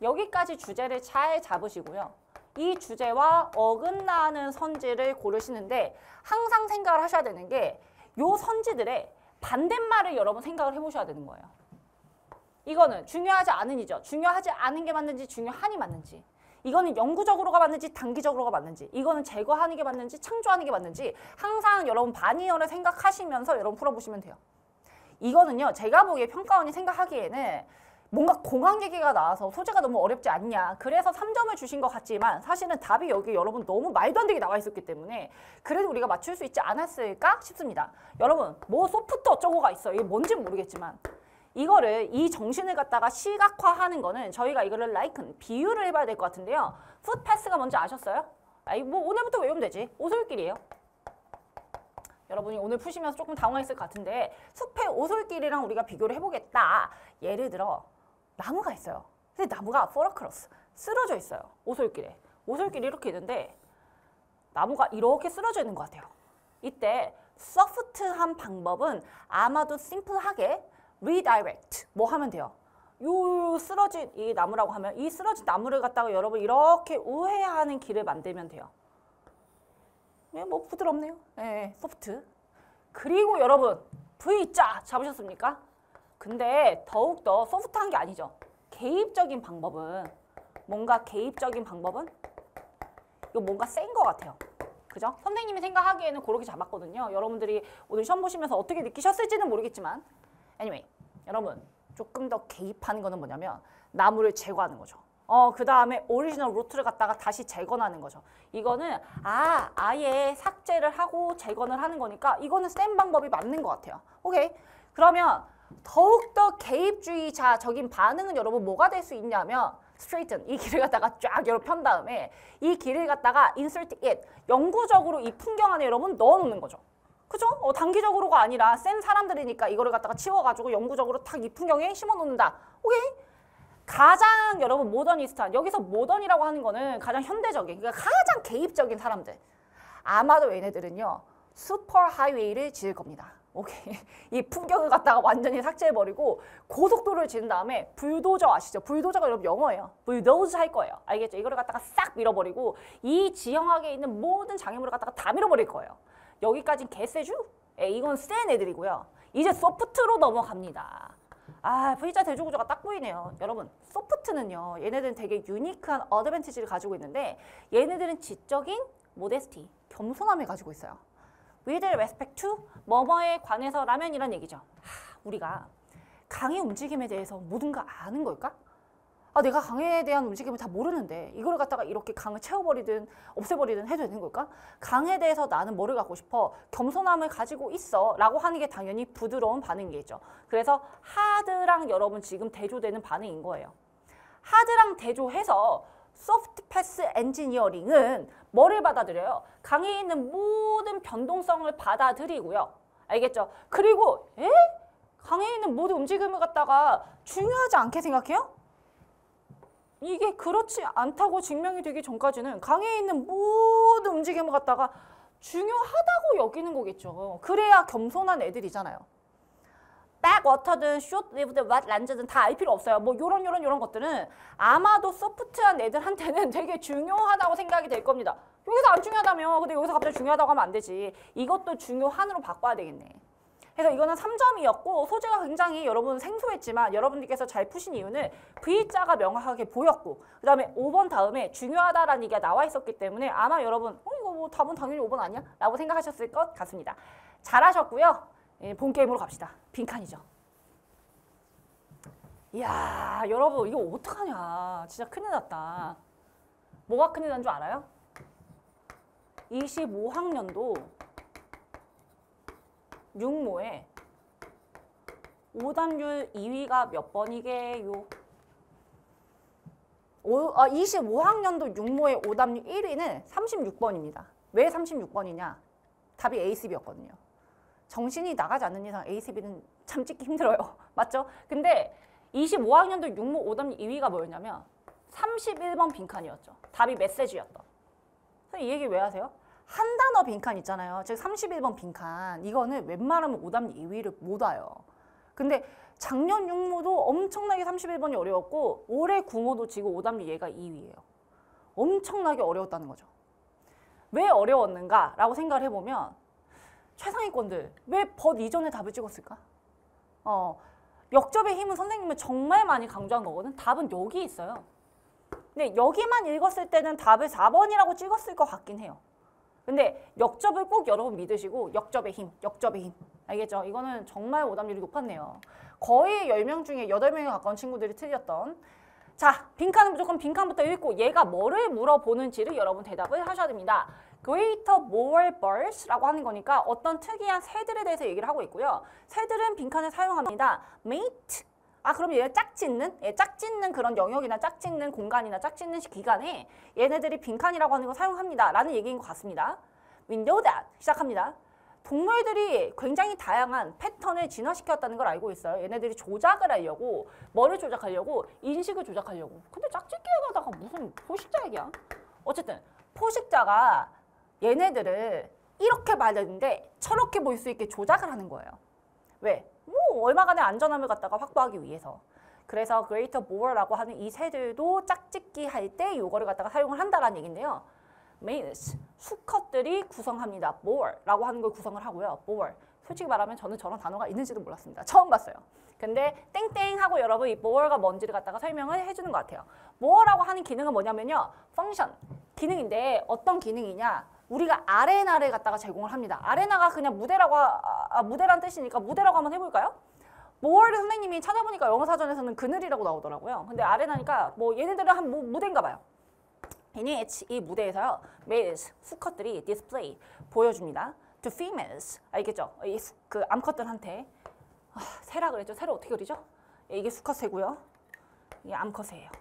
여기까지 주제를 잘 잡으시고요. 이 주제와 어긋나는 선지를 고르시는데 항상 생각을 하셔야 되는 게 요 선지들의 반대말을 여러분 생각을 해보셔야 되는 거예요. 이거는 중요하지 않은이죠. 중요하지 않은 게 맞는지 중요한이 맞는지. 이거는 영구적으로가 맞는지 단기적으로가 맞는지. 이거는 제거하는 게 맞는지 창조하는 게 맞는지. 항상 여러분 반이어를 생각하시면서 여러분 풀어보시면 돼요. 이거는요. 제가 보기에 평가원이 생각하기에는 뭔가 공학 얘기가 나와서 소재가 너무 어렵지 않냐. 그래서 3점을 주신 것 같지만 사실은 답이 여기 여러분 너무 말도 안 되게 나와 있었기 때문에 그래도 우리가 맞출 수 있지 않았을까 싶습니다. 여러분 뭐 소프트 어쩌고가 있어. 이게 뭔지는 모르겠지만 이거를 이 정신을 갖다가 시각화하는 거는 저희가 이거를 비유를 해봐야 될 것 같은데요. 풋패스가 뭔지 아셨어요? 뭐 오늘부터 외우면 되지. 오솔길이에요. 여러분이 오늘 푸시면서 조금 당황했을 것 같은데 숲의 오솔길이랑 우리가 비교를 해보겠다. 예를 들어 나무가 있어요. 근데 나무가 포러크로스 쓰러져 있어요. 오솔길에. 오솔길이 이렇게 있는데 나무가 이렇게 쓰러져 있는 것 같아요. 이때 소프트한 방법은 아마도 심플하게 redirect 뭐 하면 돼요. 요 쓰러진 이 나무라고 하면 이 쓰러진 나무를 갖다가 여러분 이렇게 우회하는 길을 만들면 돼요. 뭐 부드럽네요. 소프트. 그리고 여러분 V자 잡으셨습니까? 근데 더욱더 소프트한 게 아니죠. 개입적인 방법은 이거 뭔가 센 것 같아요. 그죠? 선생님이 생각하기에는 그렇게 잡았거든요. 여러분들이 오늘 시험 보시면서 어떻게 느끼셨을지는 모르겠지만 anyway, 여러분 조금 더 개입하는 거는 뭐냐면 나무를 제거하는 거죠. 그 다음에 오리지널 루트를 갖다가 다시 재건하는 거죠. 이거는 아예 삭제를 하고 재건을 하는 거니까 이거는 센 방법이 맞는 것 같아요. 오케이. 그러면 더욱더 개입주의자적인 반응은 여러분 뭐가 될 수 있냐면 straighten 이 길을 갖다가 쫙 여러분 편 다음에 이 길을 갖다가 insert it 영구적으로 이 풍경 안에 여러분 넣어놓는 거죠. 그죠? 단기적으로가 아니라 센 사람들이니까 이거를 갖다가 치워가지고 영구적으로 탁 이 풍경에 심어놓는다. 오케이? 가장 여러분 모더니스트한 여기서 모던이라고 하는 거는 가장 현대적인 그러니까 가장 개입적인 사람들 아마도 얘네들은요 슈퍼 하이웨이를 지을 겁니다. 오케이. 이 풍경을 갖다가 완전히 삭제해버리고 고속도로를 지은 다음에 불도저 아시죠? 불도저가 여러분 영어예요. 불도저 할 거예요. 알겠죠? 이거를 갖다가 싹 밀어버리고 이 지형학에 있는 모든 장애물을 갖다가 다 밀어버릴 거예요. 여기까진 개세주? 이건 센 애들이고요. 이제 소프트로 넘어갑니다. V자 대조구조가 딱 보이네요. 여러분 소프트는요. 얘네들은 되게 유니크한 어드밴티지를 가지고 있는데 얘네들은 지적인 모데스티, 겸손함을 가지고 있어요. With respect to 뭐뭐에 관해서라면이란 얘기죠. 우리가 강의 움직임에 대해서 모든가 아는 걸까? 내가 강에 대한 움직임을 다 모르는데 이걸 갖다가 이렇게 강을 채워버리든 없애버리든 해도 되는 걸까? 강에 대해서 나는 뭐를 갖고 싶어? 겸손함을 가지고 있어 라고 하는 게 당연히 부드러운 반응이겠죠. 그래서 하드랑 여러분 지금 대조되는 반응인 거예요. 하드랑 대조해서 소프트 패스 엔지니어링은 뭐를 받아들여요? 강에 있는 모든 변동성을 받아들이고요. 알겠죠? 그리고 강에 있는 모든 움직임을 갖다가 중요하지 않게 생각해요? 이게 그렇지 않다고 증명이 되기 전까지는 강에 있는 모든 움직임을 갖다가 중요하다고 여기는 거겠죠. 그래야 겸손한 애들이잖아요. 백워터든 숏리브드 왑란즈든 다 알 필요 없어요. 뭐 요런 것들은 아마도 소프트한 애들한테는 되게 중요하다고 생각이 될 겁니다. 여기서 안 중요하다며. 근데 여기서 갑자기 중요하다고 하면 안 되지. 이것도 중요한으로 바꿔야 되겠네. 그래서 이거는 3점이었고 소재가 굉장히 여러분 생소했지만 여러분들께서 잘 푸신 이유는 V자가 명확하게 보였고 그 다음에 5번 다음에 중요하다라는 얘기가 나와 있었기 때문에 아마 여러분 이거 뭐 답은 당연히 5번 아니야? 라고 생각하셨을 것 같습니다. 잘하셨고요. 본 게임으로 갑시다. 빈칸이죠. 이야, 여러분 이거 어떡하냐. 진짜 큰일 났다. 뭐가 큰일 난 줄 알아요? 25학년도 육모에 오답률 2위가 몇 번이게요? 25학년도 육모의 오답률 1위는 36번입니다. 왜 36번이냐? 답이 A-CB였거든요. 정신이 나가지 않는 이상 A-CB는 참 찍기 힘들어요. 맞죠? 근데 25학년도 육모 오답률 2위가 뭐였냐면 31번 빈칸이었죠. 답이 메시지였던. 이 얘기 왜 하세요? 한 단어 빈칸 있잖아요. 즉 31번 빈칸. 이거는 웬만하면 오답률 2위를 못 와요. 근데 작년 육모도 엄청나게 31번이 어려웠고 올해 구모도 지금 오답률 얘가 2위예요. 엄청나게 어려웠다는 거죠. 왜 어려웠는가라고 생각을 해보면 최상위권들 왜 벗 이전에 답을 찍었을까? 역접의 힘은 선생님은 정말 많이 강조한 거거든. 답은 여기 있어요. 근데 여기만 읽었을 때는 답을 4번이라고 찍었을 것 같긴 해요. 근데 역접을 꼭 여러분 믿으시고 역접의 힘, 역접의 힘. 알겠죠? 이거는 정말 오답률이 높았네요. 거의 10명 중에 8명에 가까운 친구들이 틀렸던. 자, 빈칸은 무조건 빈칸부터 읽고 얘가 뭐를 물어보는지를 여러분 대답을 하셔야 됩니다. Greater more birds라고 하는 거니까 어떤 특이한 새들에 대해서 얘기를 하고 있고요. 새들은 빈칸을 사용합니다. Mate. 그럼 얘가 짝짓는? 짝짓는 그런 영역이나 짝짓는 공간이나 짝짓는 기간에 얘네들이 빈칸이라고 하는 걸 사용합니다. 라는 얘기인 것 같습니다. We know that. 시작합니다. 동물들이 굉장히 다양한 패턴을 진화시켰다는 걸 알고 있어요. 얘네들이 조작을 하려고, 뭐를 조작하려고? 인식을 조작하려고. 근데 짝짓기 하다가 무슨 포식자 얘기야? 어쨌든 포식자가 얘네들을 이렇게 말했는데 저렇게 보일 수 있게 조작을 하는 거예요. 왜? 뭐 얼마간의 안전함을 갖다가 확보하기 위해서. 그래서 Greater more라고 하는 이 새들도 짝짓기 할 때 이거를 갖다가 사용을 한다라는 얘기인데요. males, 수컷들이 구성합니다. more라고 하는 걸 구성을 하고요. more. 솔직히 말하면 저는 저런 단어가 있는지도 몰랐습니다. 처음 봤어요. 근데 땡땡 하고 여러분 이 more가 뭔지를 갖다가 설명을 해주는 것 같아요. more라고 하는 기능은 뭐냐면요. function, 기능인데 어떤 기능이냐. 우리가 아레나를 갖다가 제공을 합니다. 아레나가 그냥 무대라고, 무대란 뜻이니까 무대라고 한번 해볼까요? more를 선생님이 찾아보니까 영어사전에서는 그늘이라고 나오더라고요. 근데 아레나니까 뭐 얘네들은 한 무대인가 봐요. 이 무대에서요, males, 수컷들이 display, 보여줍니다. to females, 알겠죠? 그 암컷들한테. 새라 그랬죠? 새를 어떻게 그리죠? 이게 수컷새고요. 이게 암컷새예요.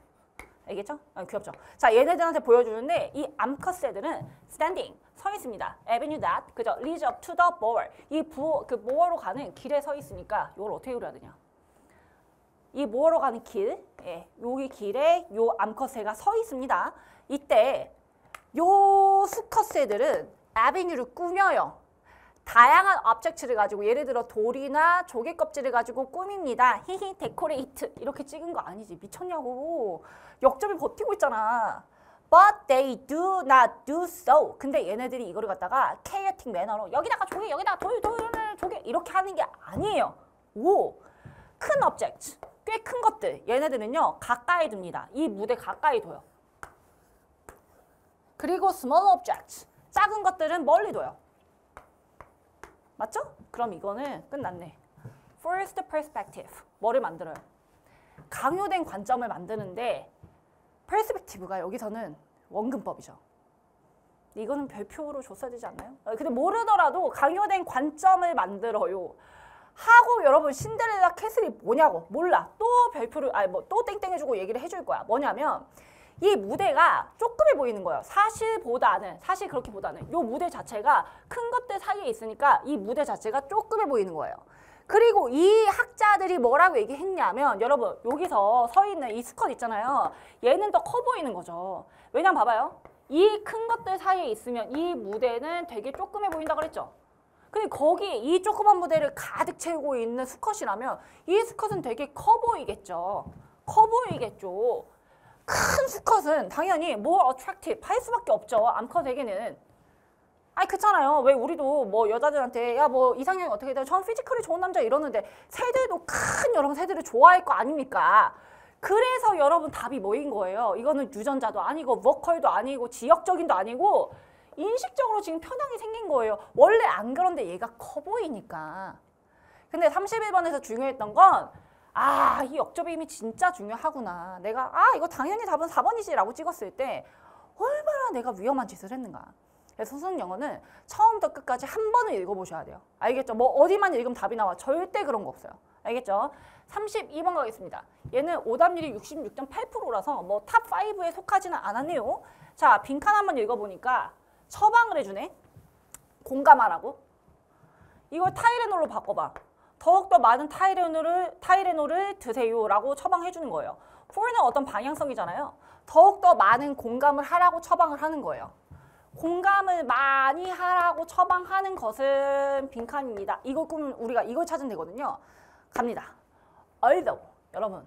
알겠죠? 귀엽죠? 자, 얘네들한테 보여주는데 이 암컷새들은 standing, 서 있습니다. avenue that, 그죠? leads up to the bower. 그 bower로 가는 길에 서 있으니까 이걸 어떻게 그려야 되냐? 이 bower로 가는 길, 여기 길에 요 암컷새가 서 있습니다. 이때 요 수컷새들은 avenue를 꾸며요. 다양한 object를 가지고 예를 들어 돌이나 조개 껍질을 가지고 꾸밉니다. 히히 데코레이트 이렇게 찍은 거 아니지. 미쳤냐고. 역접이 버티고 있잖아. But they do not do so. 근데 얘네들이 이거를 갖다가 chaotic manner로 여기다가 조개 여기다가 돌 조개 이렇게 하는 게 아니에요. 오, 큰 object, 꽤 큰 것들 얘네들은요 가까이 둡니다. 이 무대 가까이 둬요. 그리고 small objects, 작은 것들은 멀리 둬요. 맞죠? 그럼 이거는 끝났네. First perspective, 뭐를 만들어요? 강요된 관점을 만드는데 perspective가 여기서는 원근법이죠. 이거는 별표로 줬어야 되지 않나요? 근데 모르더라도 강요된 관점을 만들어요. 하고 여러분 신데렐라 캐슬이 뭐냐고 몰라. 또 별표를 또 땡땡 해주고 얘기를 해줄 거야. 뭐냐면 이 무대가 조그매 보이는 거예요. 사실 그렇게보다는 이 무대 자체가 큰 것들 사이에 있으니까 이 무대 자체가 조그매 보이는 거예요. 그리고 이 학자들이 뭐라고 얘기했냐면 여러분 여기서 서 있는 이 수컷 있잖아요. 얘는 더 커 보이는 거죠. 왜냐면 봐봐요. 이 큰 것들 사이에 있으면 이 무대는 되게 조그매 보인다 그랬죠. 근데 거기 이 조그만 무대를 가득 채우고 있는 수컷이라면 이 수컷은 되게 커 보이겠죠. 커 보이겠죠. 큰 수컷은 당연히 more attractive 할 수밖에 없죠. 암컷에게는. 그렇잖아요. 왜 우리도 뭐 여자들한테 야 뭐 이상형이 어떻게 돼? 전 피지컬이 좋은 남자 이러는데 새들도 큰 여러분 새들을 좋아할 거 아닙니까? 그래서 여러분 답이 뭐인 거예요? 이거는 유전자도 아니고 워컬도 아니고 지역적인도 아니고 인식적으로 지금 편향이 생긴 거예요. 원래 안 그런데 얘가 커 보이니까. 근데 31번에서 중요했던 건 아, 이 역접임이 진짜 중요하구나. 내가 이거 당연히 답은 4번이지 라고 찍었을 때 얼마나 내가 위험한 짓을 했는가. 그래서 수능 영어는 처음부터 끝까지 한 번은 읽어보셔야 돼요. 알겠죠? 뭐 어디만 읽으면 답이 나와. 절대 그런 거 없어요. 알겠죠? 32번 가겠습니다. 얘는 오답률이 66.8%라서 뭐 탑 5에 속하지는 않았네요. 자, 빈칸 한번 읽어보니까 처방을 해주네. 공감하라고. 이걸 타이레놀로 바꿔봐. 더욱더 많은 타이레놀을 드세요라고 처방해주는 거예요. for는 어떤 방향성이잖아요. 더욱더 많은 공감을 하라고 처방을 하는 거예요. 공감을 많이 하라고 처방하는 것은 빈칸입니다. 이거 꾸면 우리가 이걸 찾으면 되거든요. 갑니다. although. 여러분,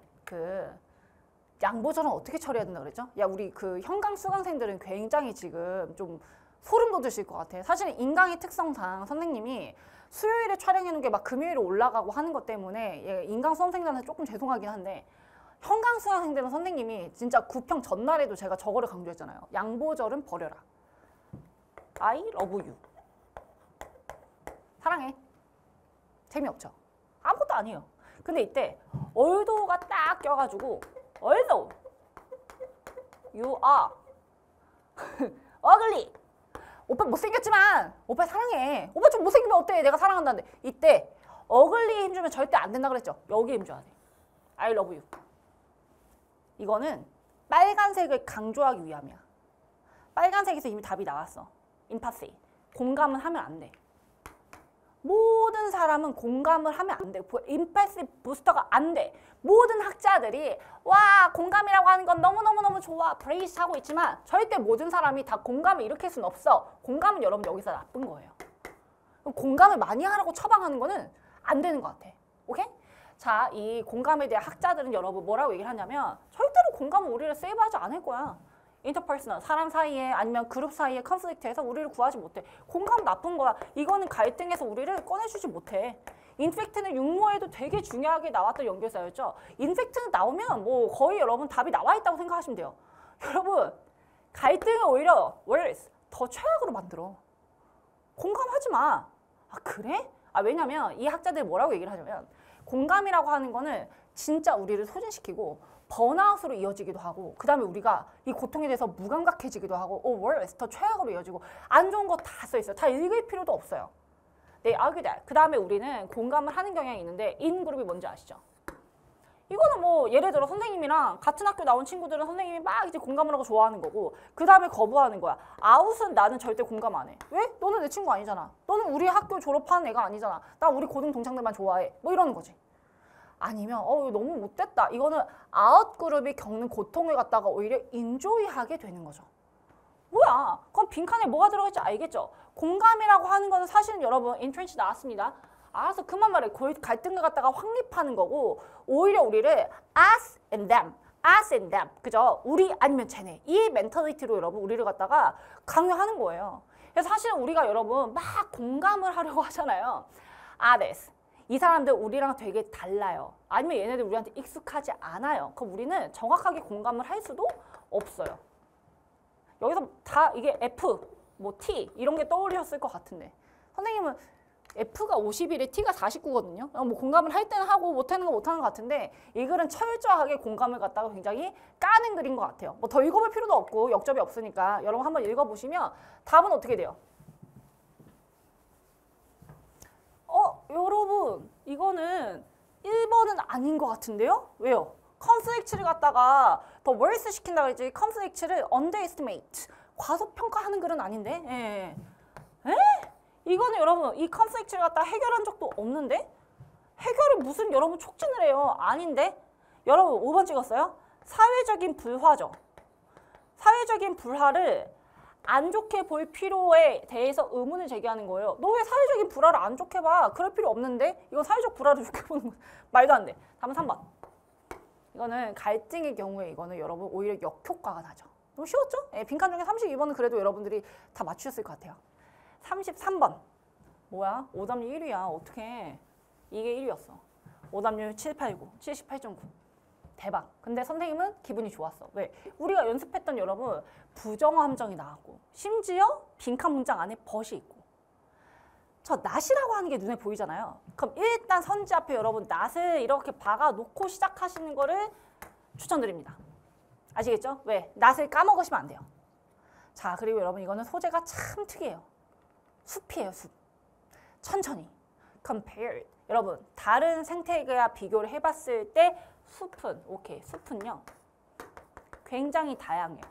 양보절은 어떻게 처리해야 된다 그랬죠? 야, 우리 현강 수강생들은 굉장히 지금 좀 소름 돋으실 것 같아. 사실 인강의 특성상 선생님이 수요일에 촬영해놓은 게 막 금요일에 올라가고 하는 것 때문에 인강 수험생들한테 조금 죄송하긴 한데 현강 수강생들은 선생님이 진짜 구평 전날에도 제가 저거를 강조했잖아요. 양보절은 버려라. I love you. 사랑해. 재미없죠? 아무것도 아니에요. 근데 이때 얼도가 딱 껴가지고 although you are ugly. 오빠 못생겼지만 오빠 사랑해. 오빠 좀 못생기면 어때? 내가 사랑한다는데. 이때 ugly에 힘주면 절대 안 된다 그랬죠? 여기에 힘줘야 돼. I love you. 이거는 빨간색을 강조하기 위함이야. 빨간색에서 이미 답이 나왔어. empathy. 공감은 하면 안 돼. 모든 사람은 공감을 하면 안 돼. empathy 부스터가 안 돼. 모든 학자들이 와 공감이라고 하는 건 너무너무너무 좋아 프레이스 하고 있지만 절대 모든 사람이 다 공감을 일으킬 수는 없어. 공감은 여러분 여기서 나쁜 거예요. 공감을 많이 하라고 처방하는 거는 안 되는 것 같아. 오케이? 자, 이 공감에 대한 학자들은 여러분 뭐라고 얘기를 하냐면 절대로 공감은 우리를 세이브하지 않을 거야. 인터퍼스널, 사람 사이에 아니면 그룹 사이에 컨플릭트에서 우리를 구하지 못해. 공감 나쁜 거야. 이거는 갈등에서 우리를 꺼내주지 못해. 인팩트는 육모에도 되게 중요하게 나왔던 연결사였죠. 인팩트는 나오면 뭐 거의 여러분 답이 나와 있다고 생각하시면 돼요. 여러분 갈등을 오히려 worse, 더 최악으로 만들어. 공감하지 마. 아 그래? 아 왜냐면 이 학자들이 뭐라고 얘기를 하냐면 공감이라고 하는 거는 진짜 우리를 소진시키고 번아웃으로 이어지기도 하고 그 다음에 우리가 이 고통에 대해서 무감각해지기도 하고 worse, 더 최악으로 이어지고 안 좋은 거 다 써있어요. 다 읽을 필요도 없어요. 네, argue that. 그 다음에 우리는 공감을 하는 경향이 있는데 인그룹이 뭔지 아시죠? 이거는 뭐 예를 들어 선생님이랑 같은 학교 나온 친구들은 선생님이 막 이제 공감을 하고 좋아하는 거고 그 다음에 거부하는 거야. 아웃은 나는 절대 공감 안 해. 왜? 너는 내 친구 아니잖아. 너는 우리 학교 졸업한 애가 아니잖아. 나 우리 고등 동창들만 좋아해. 뭐 이러는 거지. 아니면 이거 너무 못됐다. 이거는 아웃그룹이 겪는 고통을 갖다가 오히려 인조이하게 되는 거죠. 뭐야? 그럼 빈칸에 뭐가 들어갈지 알겠죠? 공감이라고 하는 거는 사실은 여러분 인트렌치 나왔습니다. 알아서 그만 말해. 갈등을 갖다가 확립하는 거고 오히려 우리를 us and them, 그죠? 우리 아니면 쟤네 이 멘탈리티로 여러분 우리를 갖다가 강요하는 거예요. 그래서 사실은 우리가 여러분 막 공감을 하려고 하잖아요. this. 이 사람들 우리랑 되게 달라요. 아니면 얘네들 우리한테 익숙하지 않아요. 그럼 우리는 정확하게 공감을 할 수도 없어요. 여기서 다 이게 F, 뭐 T 이런 게 떠올리셨을 것 같은데 선생님은 F가 51에 T가 49거든요. 뭐 공감을 할 때는 하고 못하는 거 못하는 것 같은데 이 글은 철저하게 공감을 갖다가 굉장히 까는 글인 것 같아요. 뭐 더 읽어볼 필요도 없고 역접이 없으니까 여러분 한번 읽어보시면 답은 어떻게 돼요? 여러분 이거는 1번은 아닌 것 같은데요? 왜요? 컨플릭트를 갖다가 더 worse 시킨다고 했지 컨플릭트를 underestimate 과소평가하는 글은 아닌데 이거는 여러분 이 컨플릭트를 갖다가 해결한 적도 없는데 해결을 무슨 여러분 촉진을 해요? 아닌데 여러분 5번 찍었어요? 사회적인 불화죠. 사회적인 불화를 안 좋게 볼 필요에 대해서 의문을 제기하는 거예요. 너 왜 사회적인 불화를 안 좋게 봐? 그럴 필요 없는데 이건 사회적 불화를 좋게 보는 거 말도 안 돼. 다음은 3번. 이거는 갈등의 경우에 이거는 여러분 오히려 역효과가 나죠. 너무 쉬웠죠? 빈칸 중에 32번은 그래도 여러분들이 다 맞추셨을 것 같아요. 33번. 뭐야? 오답률 1위야. 어떡해. 이게 1위였어. 오답률 789, 78.9. 대박. 근데 선생님은 기분이 좋았어. 왜? 우리가 연습했던 여러분 부정어 함정이 나왔고 심지어 빈칸 문장 안에 벗이 있고 저 낫이라고 하는 게 눈에 보이잖아요. 그럼 일단 선지 앞에 여러분 낫을 이렇게 박아놓고 시작하시는 거를 추천드립니다. 아시겠죠? 왜? 낫을 까먹으시면 안 돼요. 자, 그리고 여러분 이거는 소재가 참 특이해요. 숲이에요, 숲. 천천히. compared. 여러분 다른 생태계와 비교를 해봤을 때 숲은, 오케이, 숲은요. 굉장히 다양해요.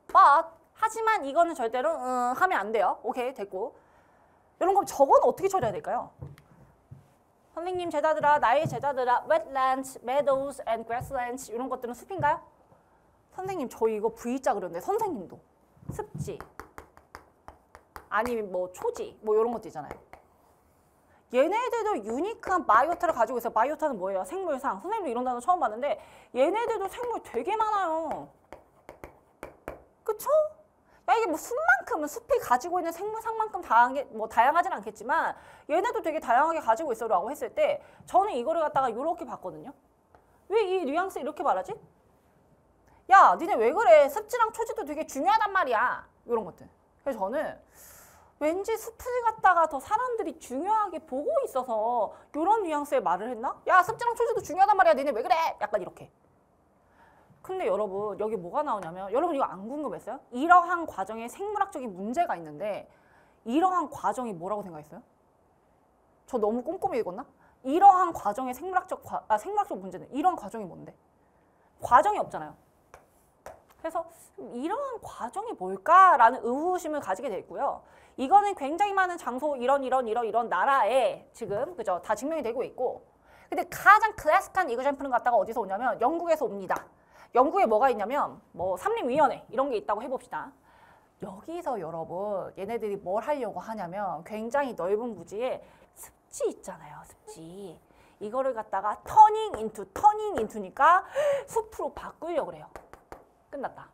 but, 하지만 이거는 절대로 하면 안 돼요. 오케이, 됐고. 여러분 그럼 저건 어떻게 처리해야 될까요? 선생님 제자들아, 나의 제자들아, wetlands, meadows, and grasslands 이런 것들은 숲인가요? 선생님 저 이거 V자 그렸는데 선생님도 습지 아니면 뭐 초지 뭐 이런 것도 있잖아요. 얘네들도 유니크한 바이오타를 가지고 있어요. 바이오타는 뭐예요? 생물상. 선생님도 이런 단어 처음 봤는데 얘네들도 생물 되게 많아요. 그쵸? 야 이게 뭐 숲만큼은 숲이 가지고 있는 생물상만큼 다양하진 않겠지만 얘네도 되게 다양하게 가지고 있어 라고 했을 때 저는 이거를 갖다가 이렇게 봤거든요. 왜 이 뉘앙스 이렇게 말하지? 야 니네 왜 그래? 습지랑 초지도 되게 중요하단 말이야. 이런 것들. 그래서 저는 왠지 숲을 갖다가 더 사람들이 중요하게 보고 있어서 이런 뉘앙스의 말을 했나? 야 습지랑 초지도 중요하단 말이야. 니네 왜 그래? 약간 이렇게. 근데 여러분 여기 뭐가 나오냐면 여러분 이거 안 궁금했어요? 이러한 과정에 생물학적인 문제가 있는데 이러한 과정이 뭐라고 생각했어요? 저 너무 꼼꼼히 읽었나? 이러한 과정의 생물학적 문제는 이런 과정이 뭔데? 과정이 없잖아요. 그래서 이러한 과정이 뭘까라는 의구심을 가지게 됐고요. 이거는 굉장히 많은 장소 이런 나라에 지금 그죠? 다 증명이 되고 있고 근데 가장 클래식한 이그젬플은 갖다가 어디서 오냐면 영국에서 옵니다. 영국에 뭐가 있냐면 뭐 삼림위원회 이런 게 있다고 해봅시다. 여기서 여러분 얘네들이 뭘 하려고 하냐면 굉장히 넓은 부지에 습지 있잖아요. 습지. 이거를 갖다가 터닝 인투니까 숲으로 바꾸려고 그래요. 끝났다.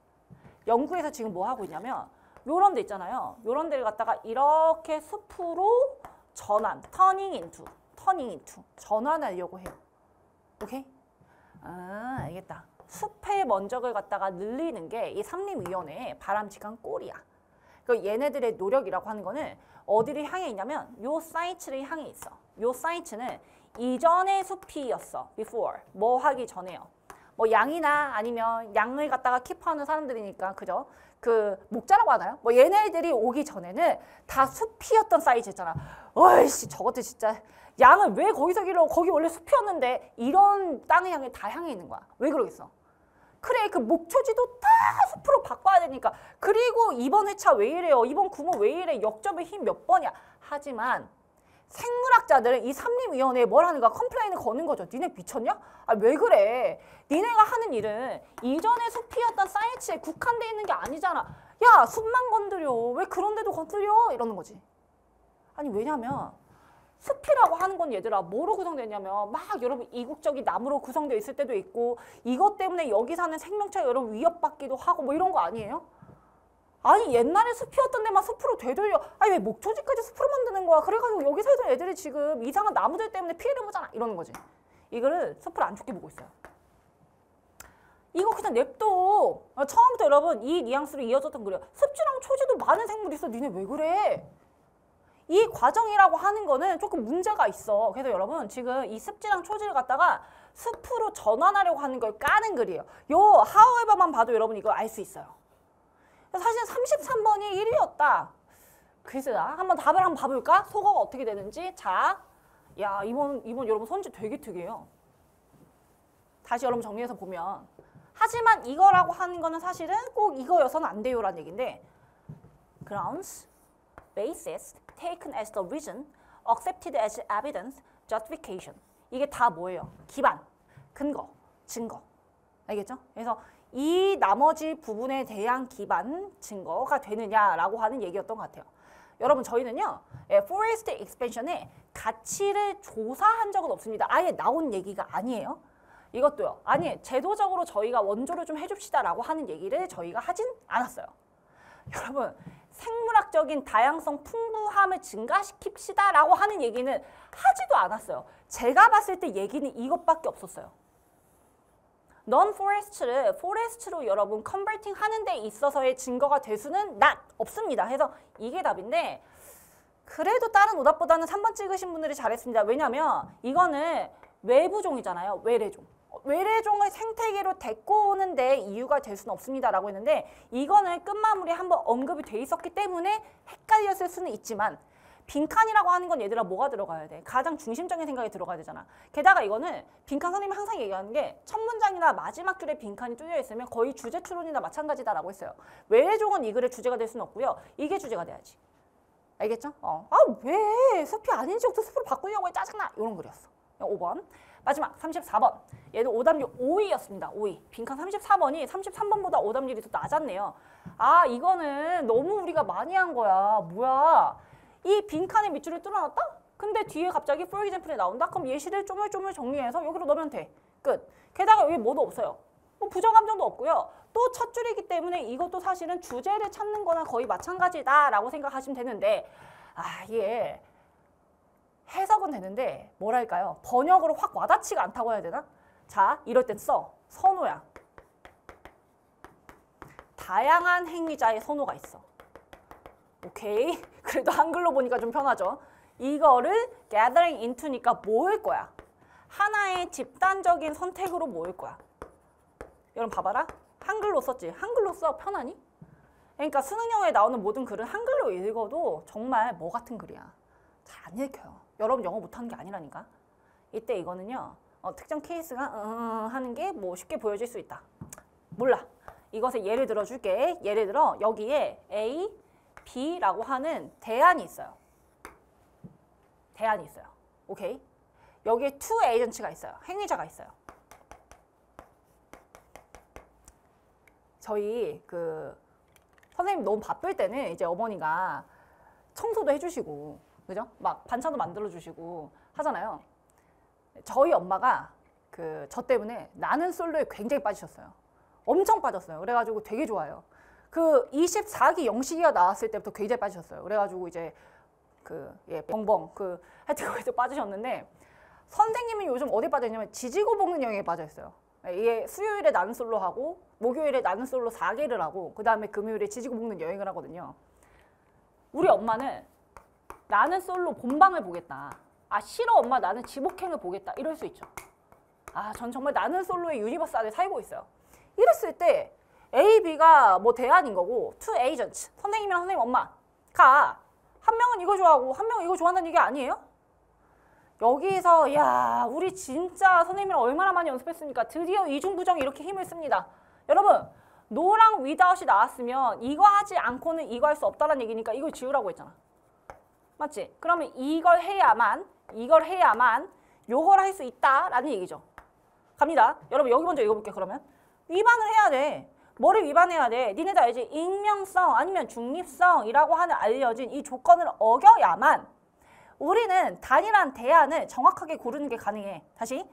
영국에서 지금 뭐 하고 있냐면 요런 데 있잖아요. 요런 데를 갖다가 이렇게 숲으로 터닝 인투 전환하려고 해요. 오케이? 아, 알겠다. 숲의 면적을 갖다가 늘리는 게 이 삼림위원회의 바람직한 꼴이야. 그 얘네들의 노력이라고 하는 거는 어디를 향해 있냐면 요 사이트를 향해 있어. 요 사이트는 이전의 숲이었어. before. 뭐 하기 전에요. 뭐 양이나 아니면 양을 갖다가 킵하는 사람들이니까 그죠? 그 목자라고 하나요? 뭐 얘네들이 오기 전에는 다 숲이었던 사이즈였잖아. 어이씨 저것들 진짜 양을 왜 거기서 기르고 거기 원래 숲이었는데 이런 땅을 향해 다 향해 있는 거야. 왜 그러겠어? 그래 그 목초지도 다 숲으로 바꿔야 되니까. 그리고 이번 회차 왜 이래요? 이번 구몬 왜 이래? 역점의 힘 몇 번이야? 하지만 생물학자들은 이 삼림위원회에 뭘 하는가? 컴플레인을 거는 거죠. 니네 미쳤냐? 아, 왜 그래? 니네가 하는 일은 이전에 숲이었던 사이트에 국한돼 있는 게 아니잖아. 야, 숲만 건드려. 왜 그런 데도 건드려? 이러는 거지. 아니, 왜냐면 숲이라고 하는 건 얘들아 뭐로 구성되냐면 막 여러분 이국적인 나무로 구성되어 있을 때도 있고 이것 때문에 여기 사는 생명체가 여러분 위협받기도 하고 뭐 이런 거 아니에요? 아니 옛날에 숲이었던 데만 숲으로 되돌려. 아니 왜 목초지까지 숲으로 만드는 거야? 그래가지고 여기 살던 애들이 지금 이상한 나무들 때문에 피해를 보잖아. 이러는 거지. 이거를 숲을 안 죽게 보고 있어요. 이거 그냥 냅둬. 처음부터 여러분 이 뉘앙스로 이어졌던 거예요. 습지랑 초지도 많은 생물이 있어. 니네 왜 그래? 이 과정이라고 하는 거는 조금 문제가 있어. 그래서 여러분 지금 이 습지랑 초지를 갖다가 숲으로 전환하려고 하는 걸 까는 글이에요. 요 however만 봐도 여러분 이거 알 수 있어요. 사실 33번이 1위였다. 글쎄 한번 답을 한번 봐볼까? 소거가 어떻게 되는지. 자, 야 이번 여러분 선지 되게 특이해요. 다시 여러분 정리해서 보면 하지만 이거라고 하는 거는 사실은 꼭 이거여서는 안 돼요라는 얘기인데 grounds, basis, taken as the reason, accepted as evidence, justification. 이게 다 뭐예요? 기반, 근거, 증거. 알겠죠? 그래서 이 나머지 부분에 대한 기반, 증거가 되느냐라고 하는 얘기였던 것 같아요. 여러분 저희는요. 포레스트 익스펜션의 가치를 조사한 적은 없습니다. 아예 나온 얘기가 아니에요. 이것도요. 아니 제도적으로 저희가 원조를 좀 해줍시다라고 하는 얘기를 저희가 하진 않았어요. 여러분 생물학적인 다양성 풍부함을 증가시킵시다라고 하는 얘기는 하지도 않았어요. 제가 봤을 때 얘기는 이것밖에 없었어요. non-forest를 forest로 여러분 컨버팅 하는 데 있어서의 증거가 될 수는 없습니다. 그래서 이게 답인데 그래도 다른 오답보다는 3번 찍으신 분들이 잘했습니다. 왜냐면 이거는 외부종이잖아요. 외래종. 외래종을 생태계로 데리고 오는데 이유가 될 수는 없습니다라고 했는데 이거는 끝마무리에 한번 언급이 돼 있었기 때문에 헷갈렸을 수는 있지만 빈칸이라고 하는 건 얘들아 뭐가 들어가야 돼? 가장 중심적인 생각이 들어가야 되잖아. 게다가 이거는 빈칸 선생님이 항상 얘기하는 게 첫 문장이나 마지막 줄에 빈칸이 뚫려 있으면 거의 주제 추론이나 마찬가지다라고 했어요. 외래종은 이 글의 주제가 될 수는 없고요. 이게 주제가 돼야지. 알겠죠? 아 왜 숲이 아닌지부터 숲으로 바꾸려고 해 짜증나 이런 글이었어. 5번 마지막 34번 얘도 오답률 5위였습니다. 5위 빈칸 34번이 33번보다 오답률이 더 낮았네요. 아 이거는 너무 우리가 많이 한 거야. 뭐야 이 빈칸의 밑줄을 뚫어놨다? 근데 뒤에 갑자기 for example이 나온다? 그럼 예시를 쪼물쪼물 정리해서 여기로 넣으면 돼. 끝. 게다가 여기 뭐도 없어요. 뭐 부정함정도 없고요. 또 첫 줄이기 때문에 이것도 사실은 주제를 찾는 거나 거의 마찬가지다라고 생각하시면 되는데 아 이게 해석은 되는데 뭐랄까요? 번역으로 확 와닿지가 않다고 해야 되나? 자, 이럴 땐 써. 선호야. 다양한 행위자의 선호가 있어. 오케이? 그래도 한글로 보니까 좀 편하죠? 이거를 gathering into니까 모을 거야. 하나의 집단적인 선택으로 모을 거야. 여러분 봐봐라. 한글로 썼지? 한글로 써. 편하니? 그러니까 수능 영어에 나오는 모든 글은 한글로 읽어도 정말 뭐 같은 글이야. 잘 안 읽혀요. 여러분 영어 못하는 게 아니라니까. 이때 이거는요. 특정 케이스가 하는 게 뭐 쉽게 보여질 수 있다. 몰라. 이것의 예를 들어줄게. 예를 들어 여기에 A, B라고 하는 대안이 있어요. 대안이 있어요. 오케이? 여기에 two agents가 있어요. 행위자가 있어요. 저희 선생님 너무 바쁠 때는 이제 어머니가 청소도 해주시고 그죠? 막 반찬도 만들어주시고 하잖아요. 저희 엄마가 저 때문에 나는 솔로에 굉장히 빠지셨어요. 엄청 빠졌어요. 그래가지고 되게 좋아요. 24기 영식이가 나왔을 때부터 굉장히 빠지셨어요. 그래가지고 이제 벙벙 하여튼 거기서 빠지셨는데 선생님은 요즘 어디 빠져있냐면 지지고 볶는 여행에 빠져있어요. 이게 수요일에 나는 솔로 하고 목요일에 나는 솔로 4개를 하고 그 다음에 금요일에 지지고 볶는 여행을 하거든요. 우리 엄마는 나는 솔로 본방을 보겠다. 아 싫어 엄마 나는 지복행을 보겠다. 이럴 수 있죠. 아 전 정말 나는 솔로의 유니버스 안에 살고 있어요. 이랬을 때 A, B가 뭐 대안인 거고 two agents 선생님이랑 선생님 엄마가 한 명은 이거 좋아하고 한 명은 이거 좋아한다는 얘기 아니에요? 여기서 야 우리 진짜 선생님이랑 얼마나 많이 연습했습니까? 드디어 이중부정이 이렇게 힘을 씁니다. 여러분 no랑 without이 나왔으면 이거 하지 않고는 이거 할 수 없다는 얘기니까 이걸 지우라고 했잖아. 맞지? 그러면 이걸 해야만 요걸 할 수 있다라는 얘기죠. 갑니다. 여러분 여기 먼저 읽어볼게. 그러면 위반을 해야 돼. 뭐를 위반해야 돼? 니네도 알지? 익명성 아니면 중립성이라고 하는 알려진 이 조건을 어겨야만 우리는 단일한 대안을 정확하게 고르는 게 가능해. 다시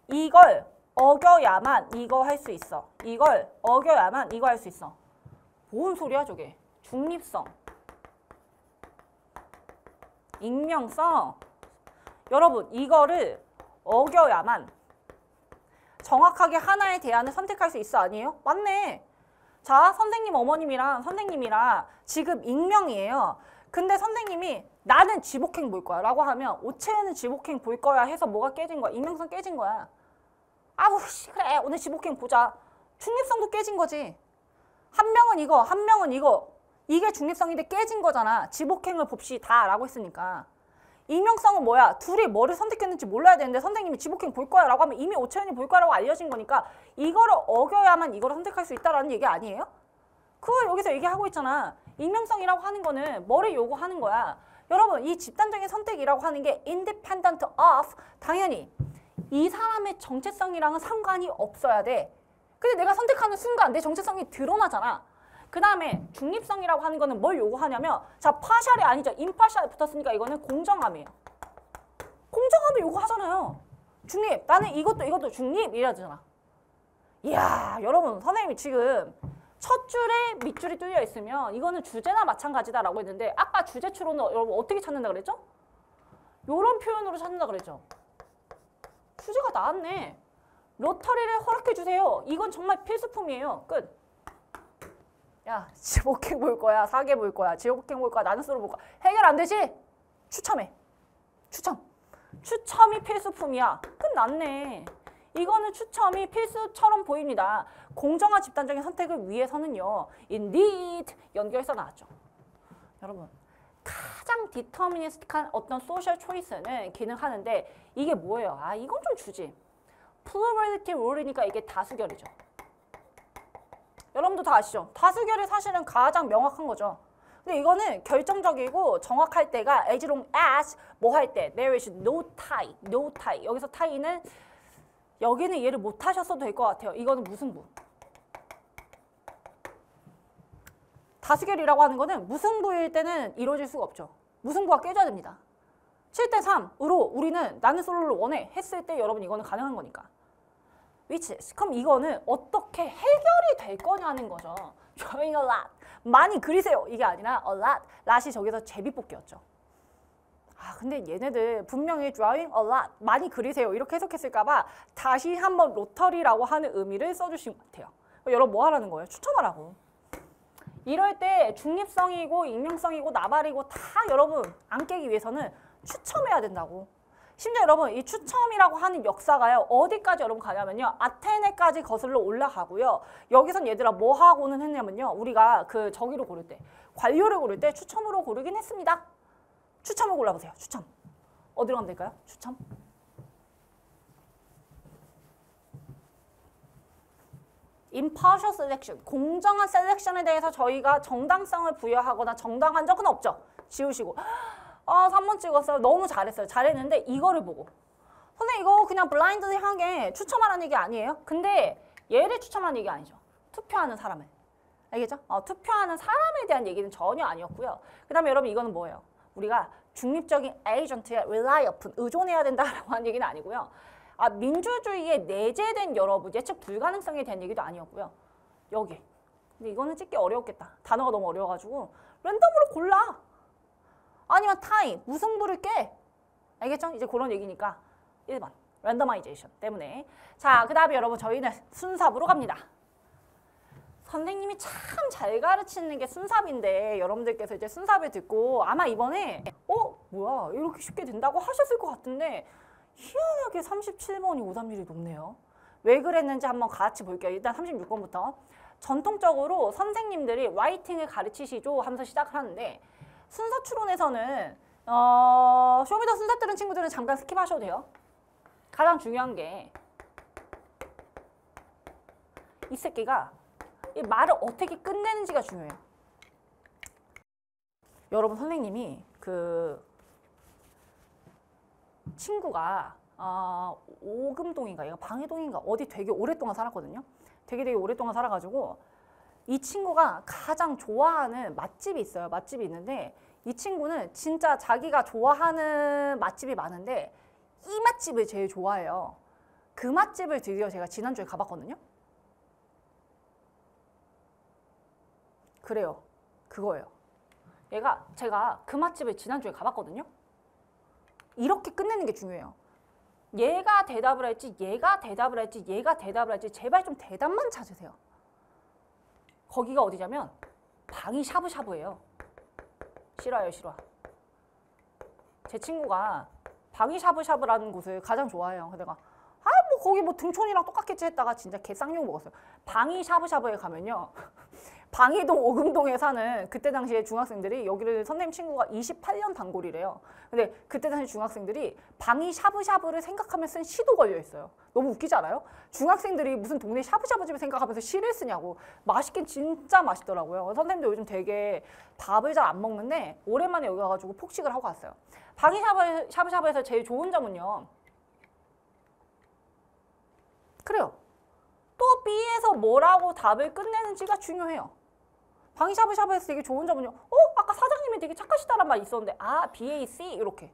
이걸 어겨야만 이거 할 수 있어. 이걸 어겨야만 이거 할 수 있어. 뭔 소리야 저게? 중립성, 익명성. 여러분 이거를 어겨야만 정확하게 하나의 대안을 선택할 수 있어 아니에요? 맞네. 자 선생님 어머님이랑 선생님이랑 지금 익명이에요. 근데 선생님이 나는 지복행 볼 거야 라고 하면 오체는 지복행 볼 거야 해서 뭐가 깨진 거야? 익명성 깨진 거야. 아우 그래 오늘 지복행 보자. 중립성도 깨진 거지. 한 명은 이거 한 명은 이거 이게 중립성인데 깨진 거잖아. 지복행을 봅시다 라고 했으니까. 익명성은 뭐야? 둘이 뭐를 선택했는지 몰라야 되는데 선생님이 지복행 볼 거야 라고 하면 이미 오체현이 볼 거라고 알려진 거니까 이거를 어겨야만 이거를 선택할 수 있다라는 얘기 아니에요? 그걸 여기서 얘기하고 있잖아. 익명성이라고 하는 거는 뭐를 요구하는 거야? 여러분 이 집단적인 선택이라고 하는 게 independent of 당연히 이 사람의 정체성이랑은 상관이 없어야 돼. 근데 내가 선택하는 순간 내 정체성이 드러나잖아. 그 다음에 중립성이라고 하는 거는 뭘 요구하냐면 자 파샬이 아니죠. 임파샬 붙었으니까 이거는 공정함이에요. 공정함을 요구하잖아요. 중립. 나는 이것도 중립 이래야 되잖아. 이야 여러분 선생님이 지금 첫 줄에 밑줄이 뚫려 있으면 이거는 주제나 마찬가지다라고 했는데 아까 주제 추론은 여러분 어떻게 찾는다 그랬죠? 요런 표현으로 찾는다 그랬죠. 주제가 나왔네. 로터리를 허락해 주세요. 이건 정말 필수품이에요. 끝. 야 지복행 볼 거야. 사계 볼 거야. 지복행 볼 거야. 나는 솔로 볼 거야. 해결 안 되지? 추첨해. 추첨이 필수품이야. 끝났네. 이거는 추첨이 필수처럼 보입니다. 공정한 집단적인 선택을 위해서는요. indeed 연결해서 나왔죠. 여러분 가장 디터미니스틱한 어떤 소셜 초이스는 기능하는데 이게 뭐예요? 아 이건 좀 주지. 플루럴리티 룰이니까 이게 다수결이죠. 여러분도 다 아시죠? 다수결이 사실은 가장 명확한 거죠. 근데 이거는 결정적이고 정확할 때가 as long as 뭐 할 때 there is no tie. 여기서 tie는 여기는 이해를 못 하셨어도 될 것 같아요. 이거는 무승부. 다수결이라고 하는 거는 무승부일 때는 이루어질 수가 없죠. 무승부가 깨져야 됩니다. 7대 3으로 우리는 나는 솔로를 원해 했을 때 여러분 이거는 가능한 거니까. which is, 그럼 이거는 어떻게 해결이 될 거냐는 거죠. drawing a lot. 많이 그리세요. 이게 아니라 a lot. lot이 저기서 제비뽑기였죠. 아 근데 얘네들 분명히 drawing a lot. 많이 그리세요. 이렇게 해석했을까 봐 다시 한번 로터리라고 하는 의미를 써주신 것 같아요. 여러분 뭐 하라는 거예요? 추첨하라고. 이럴 때 중립성이고 익명성이고 나발이고 다 여러분 안 깨기 위해서는 추첨해야 된다고. 심지어 여러분 이 추첨이라고 하는 역사가요. 어디까지 여러분 가냐면요. 아테네까지 거슬러 올라가고요. 여기선 얘들아 뭐 하고는 했냐면요. 우리가 그 저기로 고를 때 관료를 고를 때 추첨으로 고르긴 했습니다. 추첨을 골라보세요. 추첨. 어디로 가면 될까요? 추첨. impartial selection. 공정한 셀렉션에 대해서 저희가 정당성을 부여하거나 정당한 적은 없죠. 지우시고. 아 3번 찍었어요. 너무 잘했어요. 잘했는데 이거를 보고 선생님 이거 그냥 블라인드하게 추첨하라는 얘기 아니에요? 근데 얘를 추첨하는 얘기 아니죠. 투표하는 사람을. 알겠죠? 투표하는 사람에 대한 얘기는 전혀 아니었고요. 그 다음에 여러분 이거는 뭐예요? 우리가 중립적인 에이전트에 rely upon, 의존해야 된다라고 하는 얘기는 아니고요. 아 민주주의에 내재된 여러분 예측 불가능성에 대한 얘기도 아니었고요. 여기. 근데 이거는 찍기 어려웠겠다. 단어가 너무 어려워가지고 랜덤으로 골라. 아니면 타임, 무승부를 깨. 알겠죠? 이제 그런 얘기니까 1번 랜더마이제이션 때문에. 자, 그 다음에 여러분 저희는 순삽으로 갑니다. 선생님이 참 잘 가르치는 게 순삽인데 여러분들께서 이제 순삽을 듣고 아마 이번에 뭐야 이렇게 쉽게 된다고 하셨을 것 같은데 희한하게 37번이 오답률이 높네요. 왜 그랬는지 한번 같이 볼게요. 일단 36번부터. 전통적으로 선생님들이 라이팅을 가르치시죠 하면서 시작을 하는데 순서 추론에서는 쇼미더 순서 들은 친구들은 잠깐 스킵하셔도 돼요. 가장 중요한 게 이 새끼가 이 말을 어떻게 끝내는지가 중요해요. 여러분 선생님이 그 친구가 오금동인가 얘가 방해동인가 어디 되게 오랫동안 살았거든요. 되게 오랫동안 살아가지고 이 친구가 가장 좋아하는 맛집이 있어요. 맛집이 있는데 이 친구는 진짜 자기가 좋아하는 맛집이 많은데 이 맛집을 제일 좋아해요. 그 맛집을 드디어 제가 지난주에 가봤거든요. 그래요. 그거예요. 제가 그 맛집을 지난주에 가봤거든요. 이렇게 끝내는 게 중요해요. 얘가 대답을 할지 얘가 대답을 할지 얘가 대답을 할지 제발 좀 대답만 찾으세요. 거기가 어디냐면 방이 샤브샤브예요. 싫어요, 싫어. 제 친구가 방이 샤브샤브라는 곳을 가장 좋아해요. 내가 뭐 거기 뭐 등촌이랑 똑같겠지 했다가 진짜 개 쌍욕 먹었어요. 방이 샤브샤브에 가면요. 방이동 오금동에 사는 그때 당시에 중학생들이 여기를 선생님 친구가 28년 단골이래요. 근데 그때 당시 중학생들이 방이 샤브샤브를 생각하면 쓴 시도 걸려 있어요. 너무 웃기지 않아요? 중학생들이 무슨 동네 샤브샤브 집을 생각하면서 시를 쓰냐고. 맛있긴 진짜 맛있더라고요. 선생님도 요즘 되게 밥을 잘 안 먹는데 오랜만에 여기 와가지고 폭식을 하고 갔어요. 방이 샤브샤브에서 제일 좋은 점은요. 그래요. 또 B에서 뭐라고 답을 끝내는지가 중요해요. 방이 샤브샤브에서 되게 좋은 점은요. 아까 사장님이 되게 착하시다란 말이 있었는데 BAC 이렇게.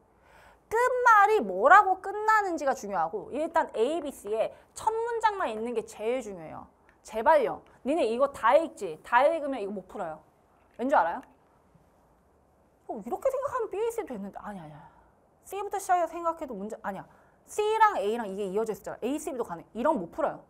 끝말이 뭐라고 끝나는지가 중요하고 일단 A, B, C에 첫 문장만 있는 게 제일 중요해요. 제발요. 니네 이거 다 읽지? 다 읽으면 이거 못 풀어요. 왠지 알아요? 이렇게 생각하면 BAC도 됐는데 아니야. C부터 시작해서 생각해도 문제 아니야. C랑 A랑 이게 이어져 있었잖아. A, C, B도 가네. 이런 못 풀어요.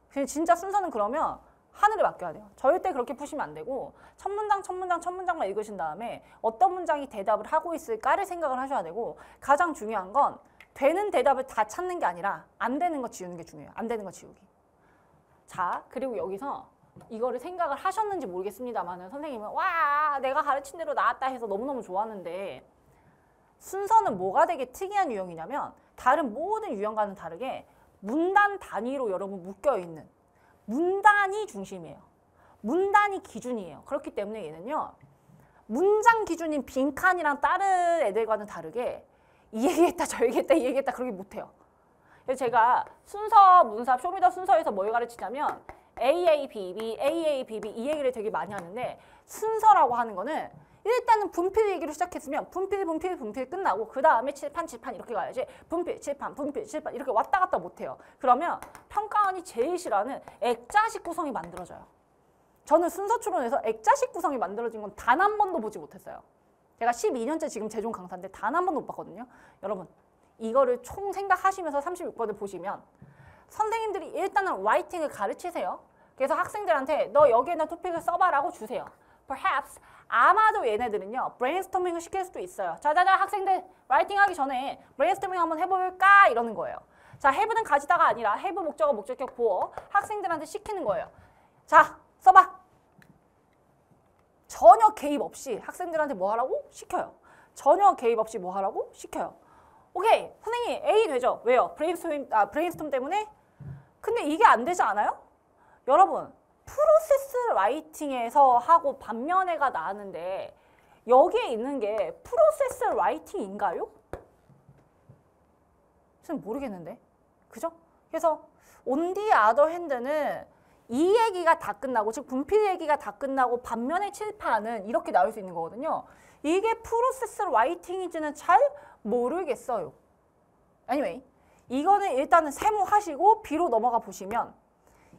그냥 진짜 순서는 그러면 하늘에 맡겨야 돼요. 절대 그렇게 푸시면 안 되고 첫 문장만 읽으신 다음에 어떤 문장이 대답을 하고 있을까를 생각을 하셔야 되고 가장 중요한 건 되는 대답을 다 찾는 게 아니라 안 되는 거 지우는 게 중요해요. 안 되는 거 지우기. 자, 그리고 여기서 이거를 생각을 하셨는지 모르겠습니다만 선생님은 와 내가 가르친 대로 나왔다 해서 너무너무 좋았는데 순서는 뭐가 되게 특이한 유형이냐면 다른 모든 유형과는 다르게 문단 단위로 여러분 묶여있는 문단이 중심이에요. 문단이 기준이에요. 그렇기 때문에 얘는요. 문장 기준인 빈칸이랑 다른 애들과는 다르게 이 얘기했다 저 얘기했다 이 얘기했다 그러기 못해요. 그래서 제가 순서 문삽 쇼미더 순서에서 뭘 가르치냐면 AA, BB, AA, BB 이 얘기를 되게 많이 하는데 순서라고 하는 거는 일단은 분필 얘기로 시작했으면 분필 끝나고 그 다음에 칠판 이렇게 가야지 분필, 칠판 이렇게 왔다 갔다 못해요. 그러면 평가원이 제일 싫어하는 액자식 구성이 만들어져요. 저는 순서 추론에서 액자식 구성이 만들어진 건 단 한 번도 보지 못했어요. 제가 12년째 지금 재종 강사인데 단 한 번도 못 봤거든요. 여러분 이거를 총 생각하시면서 36번을 보시면 선생님들이 일단은 라이팅을 가르치세요. 그래서 학생들한테 너 여기에다 토픽을 써봐라고 주세요. Perhaps 아마도 얘네들은요 브레인스토밍을 시킬 수도 있어요. 자자자 학생들 라이팅 하기 전에 브레인스토밍 한번 해볼까 이러는 거예요. 자 have는 가지다가 아니라 have 목적어 목적격 보어 학생들한테 시키는 거예요. 자 써봐. 전혀 개입 없이 학생들한테 뭐 하라고? 시켜요. 전혀 개입 없이 뭐 하라고? 시켜요. 오케이 선생님 A 되죠? 왜요? 브레인스톰 때문에? 근데 이게 안 되지 않아요? 여러분 프로세스 라이팅에서 하고 반면에가 나왔는데 여기에 있는 게 프로세스 라이팅인가요? 저는 모르겠는데 그죠? 그래서 on the other hand는 이 얘기가 다 끝나고 즉 분필 얘기가 다 끝나고 반면의 칠판은 이렇게 나올 수 있는 거거든요. 이게 프로세스 라이팅인지는 잘 모르겠어요. anyway 이거는 일단은 세무하시고 B로 넘어가 보시면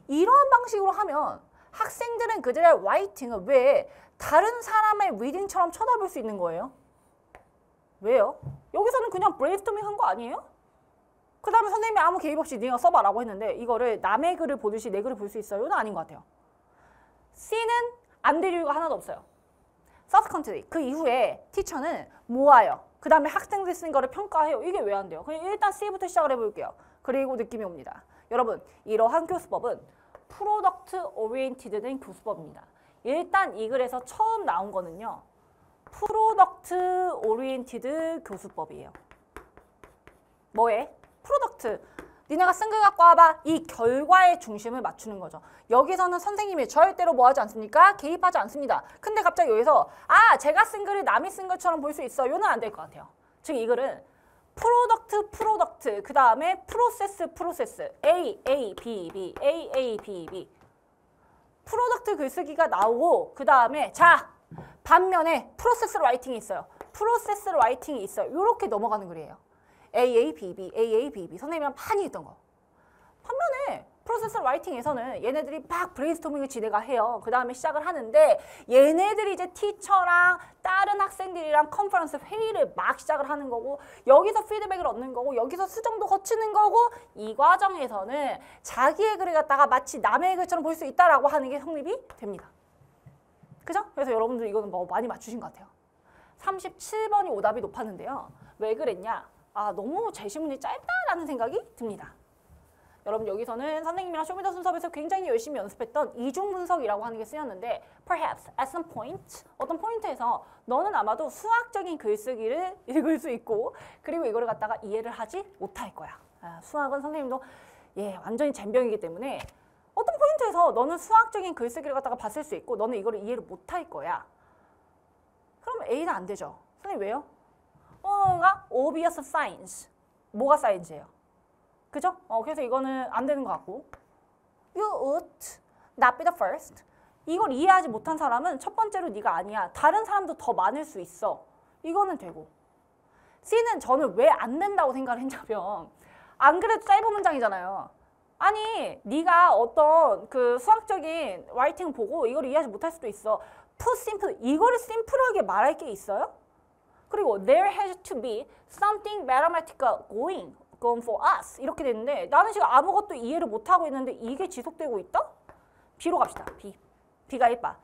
이러한 방식으로 하면 학생들은 그들의 라이팅을 왜 다른 사람의 리딩처럼 쳐다볼 수 있는 거예요? 왜요? 여기서는 그냥 브레인스토밍 한 거 아니에요? 그 다음에 선생님이 아무 개입 없이 네가 써봐라고 했는데 이거를 남의 글을 보듯이 내 글을 볼 수 있어요? 는 아닌 것 같아요. C는 안 될 이유가 하나도 없어요. subsequently 그 이후에 티처는 모아요. 그 다음에 학생들이 쓴 거를 평가해요. 이게 왜 안 돼요? 그냥 일단 C부터 시작을 해볼게요. 그리고 느낌이 옵니다. 여러분 이러한 교수법은 프로덕트 오리엔티드된 교수법입니다. 일단 이 글에서 처음 나온 거는요. 프로덕트 오리엔티드 교수법이에요. 뭐에? 프로덕트. 니네가 쓴 글 갖고 와봐. 이 결과의 중심을 맞추는 거죠. 여기서는 선생님이 절대로 뭐 하지 않습니까? 개입하지 않습니다. 근데 갑자기 여기서 제가 쓴 글을 남이 쓴 것처럼 볼 수 있어요는 안 될 것 같아요. 즉 이 글은 프로덕트 그 다음에 프로세스 A, B 프로덕트 글쓰기가 나오고 그 다음에 자 반면에 프로세스 라이팅이 있어요. 프로세스 라이팅이 있어요. 이렇게 넘어가는 글이에요. A, B 선생님이랑 많이 했던 거. 반면에 프로세스 라이팅에서는 얘네들이 막 브레인스토밍을 지네가 해요. 그 다음에 시작을 하는데 얘네들이 이제 티처랑 다른 학생들이랑 컨퍼런스 회의를 막 시작을 하는 거고 여기서 피드백을 얻는 거고 여기서 수정도 거치는 거고 이 과정에서는 자기의 글을 갖다가 마치 남의 글처럼 볼 수 있다라고 하는 게 성립이 됩니다. 그죠? 그래서 여러분들 이거는 뭐 많이 맞추신 것 같아요. 37번이 오답이 높았는데요. 왜 그랬냐? 너무 제시문이 짧다라는 생각이 듭니다. 여러분 여기서는 선생님이랑 쇼미더 순서에서 굉장히 열심히 연습했던 이중 분석이라고 하는 게 쓰였는데 perhaps at some point 어떤 포인트에서 너는 아마도 수학적인 글쓰기를 읽을 수 있고 그리고 이거를 갖다가 이해를 하지 못할 거야. 수학은 선생님도 완전히 젬병이기 때문에 어떤 포인트에서 너는 수학적인 글쓰기를 갖다가 봤을 수 있고 너는 이거를 이해를 못할 거야. 그럼 A는 안 되죠. 선생님 왜요? obvious signs. 뭐가 사인즈예요? 그죠? 그래서 이거는 안 되는 것 같고 You would not be the first. 이걸 이해하지 못한 사람은 첫 번째로 네가 아니야. 다른 사람도 더 많을 수 있어. 이거는 되고 C는 저는 왜 안 된다고 생각을 했냐면 안 그래도 짧은 문장이잖아요. 아니 네가 어떤 그 수학적인 라이팅을 보고 이걸 이해하지 못할 수도 있어. Too simple. 이거를 심플하게 말할 게 있어요? 그리고 there has to be something mathematical going for us 이렇게 됐는데 나는 지금 아무것도 이해를 못하고 있는데 이게 지속되고 있다? B로 갑시다. B. B가 1바.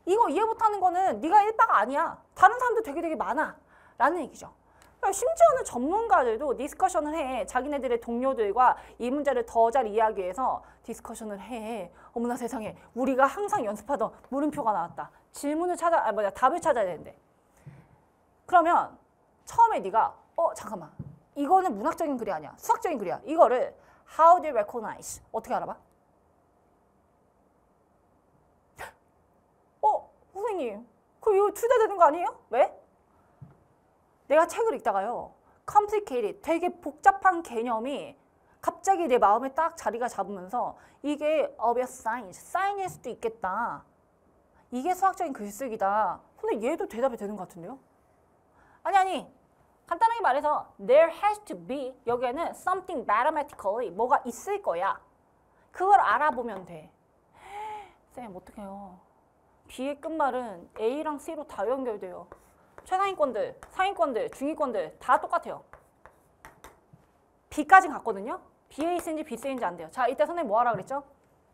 이거 이해 못하는 거는 네가 1바가 아니야. 다른 사람도 되게 많아. 라는 얘기죠. 그러니까 심지어는 전문가들도 디스커션을 해. 자기네들의 동료들과 이 문제를 더 잘 이해하기 위해서 디스커션을 해. 어머나 세상에. 우리가 항상 연습하던 물음표가 나왔다. 질문을 답을 찾아야 되는데. 그러면 처음에 네가 잠깐만. 이거는 문학적인 글이 아니야. 수학적인 글이야. 이거를 How do you recognize? 어떻게 알아봐? 선생님, 그럼 이거 둘 다 되는 거 아니에요? 왜? 내가 책을 읽다가요. complicated, 되게 복잡한 개념이 갑자기 내 마음에 딱 자리가 잡으면서 이게 obvious sign일 수도 있겠다. 이게 수학적인 글쓰기다. 근데 얘도 대답이 되는 것 같은데요? 아니. 간단하게 말해서 there has to be, 여기에는 something mathematically, 뭐가 있을 거야. 그걸 알아보면 돼. 쌤, 어떡해요. B의 끝말은 A랑 C로 다 연결돼요. 최상위권들, 상위권들, 중위권들 다 똑같아요. B까지 갔거든요. B에 C인지 B, C인지 안 돼요. 자, 이때 선생님 뭐 하라 그랬죠?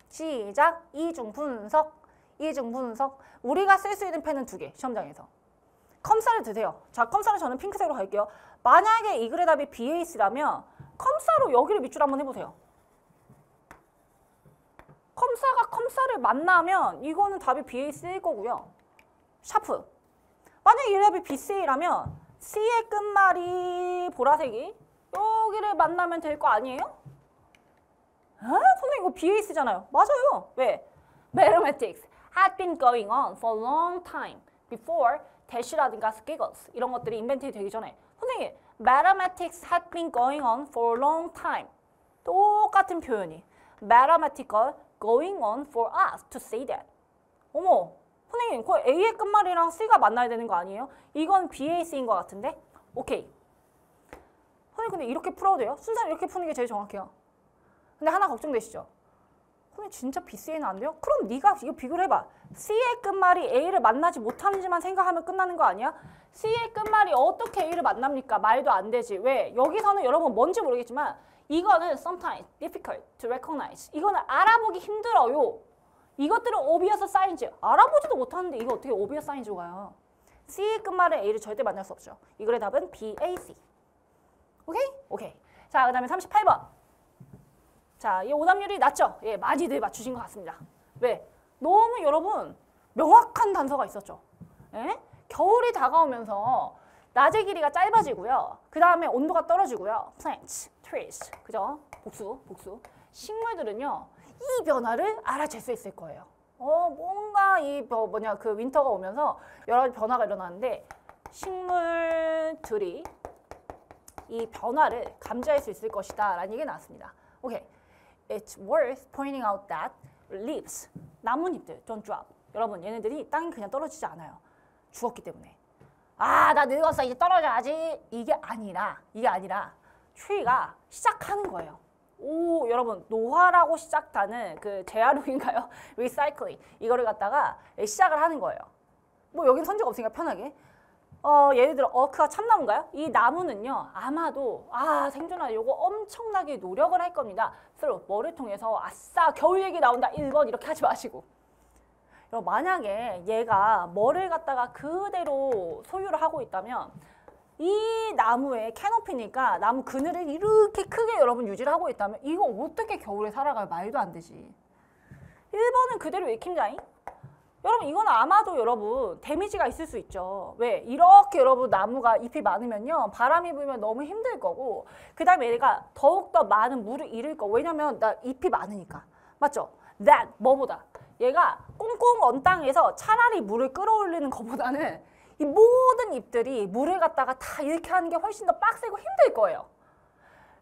시작! 이중 분석. 우리가 쓸 수 있는 펜은 2개, 시험장에서. 컴사를 드세요. 자, 컴사를 저는 핑크색으로 갈게요. 만약에 이 글의 답이 BAC라면 컴사로 여기를 밑줄 한번 해보세요. 컴사가 컴사를 만나면 이거는 답이 BAC일 거고요. 샤프. 만약에 이 답이 BC라면 C의 끝말이 보라색이 여기를 만나면 될 거 아니에요? 선생님 이거 BAC잖아요. 맞아요. 왜? Mathematics had been going on for a long time before 대시라든가 squiggles 이런 것들이 인벤트 되기 전에 선생님 Mathematics had been going on for a long time 똑같은 표현이 Mathematical going on for us to say that 어머 선생님 그 A의 끝말이랑 C가 만나야 되는 거 아니에요? 이건 BAC인 것 같은데? 오케이 선생님 근데 이렇게 풀어도 돼요? 순서는 이렇게 푸는 게 제일 정확해요. 근데 하나 걱정되시죠? 선생님 진짜 BCA는 안 돼요? 그럼 네가 이거 비교를 해봐. C의 끝말이 A를 만나지 못하는지만 생각하면 끝나는 거 아니야? C의 끝말이 어떻게 A를 만납니까? 말도 안 되지. 왜? 여기서는 여러분 뭔지 모르겠지만 이거는 sometimes difficult to recognize. 이거는 알아보기 힘들어요. 이것들은 obvious sign인지 알아보지도 못하는데 이거 어떻게 obvious sign인지로 가요? C의 끝말은 A를 절대 만날 수 없죠. 이 글의 답은 BAC. 오케이? 오케이. 자, 그 다음에 38번. 자, 이 오답률이 낮죠? 예, 많이들 맞추신 것 같습니다. 왜? 너무 여러분 명확한 단서가 있었죠. 예? 겨울이 다가오면서 낮의 길이가 짧아지고요. 그 다음에 온도가 떨어지고요. plants, trees, 그죠? 복수. 식물들은요, 이 변화를 알아챌 수 있을 거예요. 뭔가 그 윈터가 오면서 여러 가지 변화가 일어나는데 식물들이 이 변화를 감지할 수 있을 것이다 라는 얘기가 나왔습니다. 오케이. It's worth pointing out that leaves, 나뭇잎들, don't drop. 여러분, 얘네들이 땅에 그냥 떨어지지 않아요. 죽었기 때문에. 아, 나 늙었어. 이제 떨어져야지. 이게 아니라 tree가 시작하는 거예요. 오, 여러분, 노화라고 시작하는 그 재활용인가요? 리사이클링. 이거를 갖다가 시작을 하는 거예요. 뭐 여기는 선지가 없으니까 편하게. 예를 들어 어크가 참나무인가요? 이 나무는요 아마도 생존하려고 엄청나게 노력을 할 겁니다. 서로 뭐를 통해서 아싸 겨울 얘기 나온다 1번 이렇게 하지 마시고 여러분 만약에 얘가 뭐를 갖다가 그대로 소유를 하고 있다면 이 나무의 캐노피니까 나무 그늘을 이렇게 크게 여러분 유지를 하고 있다면 이거 어떻게 겨울에 살아가요? 말도 안 되지. 1번은 그대로 익힘자잉? 여러분 이건 아마도 여러분 데미지가 있을 수 있죠. 왜? 이렇게 여러분 나무가 잎이 많으면요 바람이 불면 너무 힘들 거고 그 다음에 얘가 더욱더 많은 물을 잃을 거. 왜냐면 나 잎이 많으니까. 맞죠? that 뭐보다 얘가 꽁꽁 언 땅에서 차라리 물을 끌어올리는 것보다는 이 모든 잎들이 물을 갖다가 다 이렇게 하는 게 훨씬 더 빡세고 힘들 거예요.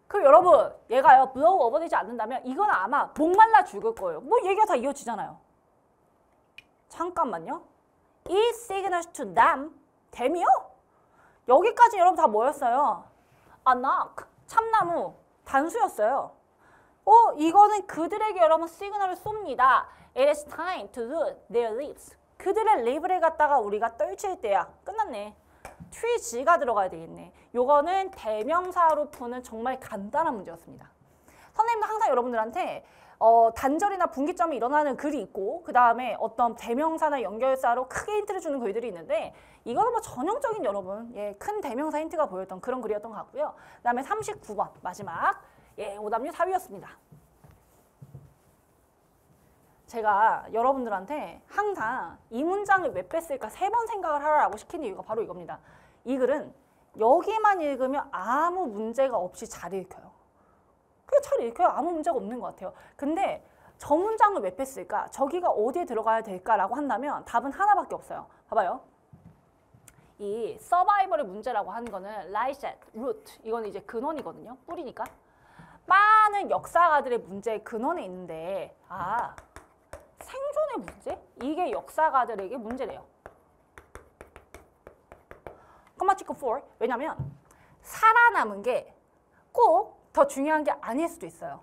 그럼 여러분 얘가요 blow over 되지 않는다면 이건 아마 목말라 죽을 거예요. 뭐 얘기가 다 이어지잖아요. 잠깐만요. It signals to them. 댐이요? 여기까지 여러분 다 뭐였어요? A knock. 참나무. 단수였어요. 이거는 그들에게 여러분 시그널을 쏩니다. It is time to lose their lives. 그들의 립을 갖다가 우리가 떨칠 때야. 끝났네. tree가 들어가야 되겠네. 요거는 대명사로 푸는 정말 간단한 문제였습니다. 선생님도 항상 여러분들한테 단절이나 분기점이 일어나는 글이 있고 그 다음에 어떤 대명사나 연결사로 크게 힌트를 주는 글들이 있는데 이거는 뭐 전형적인 여러분 큰 대명사 힌트가 보였던 그런 글이었던 것 같고요. 그 다음에 39번 마지막 오답률 4위였습니다. 제가 여러분들한테 항상 이 문장을 왜 뺐을까 3번 생각을 하라고 시키는 이유가 바로 이겁니다. 이 글은 여기만 읽으면 아무 문제가 없이 잘 읽혀요. 그게 잘 읽혀요. 아무 문제가 없는 것 같아요. 근데 저 문장을 왜 뺐을까? 저기가 어디에 들어가야 될까라고 한다면 답은 하나밖에 없어요. 봐봐요. 이 서바이벌의 문제라고 하는 거는 라이셋, 루트 이거는 이제 근원이거든요. 뿌리니까. 많은 역사가들의 문제의 근원에 있는데 생존의 문제? 이게 역사가들에게 문제래요. 컴마치크 4. 왜냐면 살아남은 게 꼭 더 중요한 게 아닐 수도 있어요.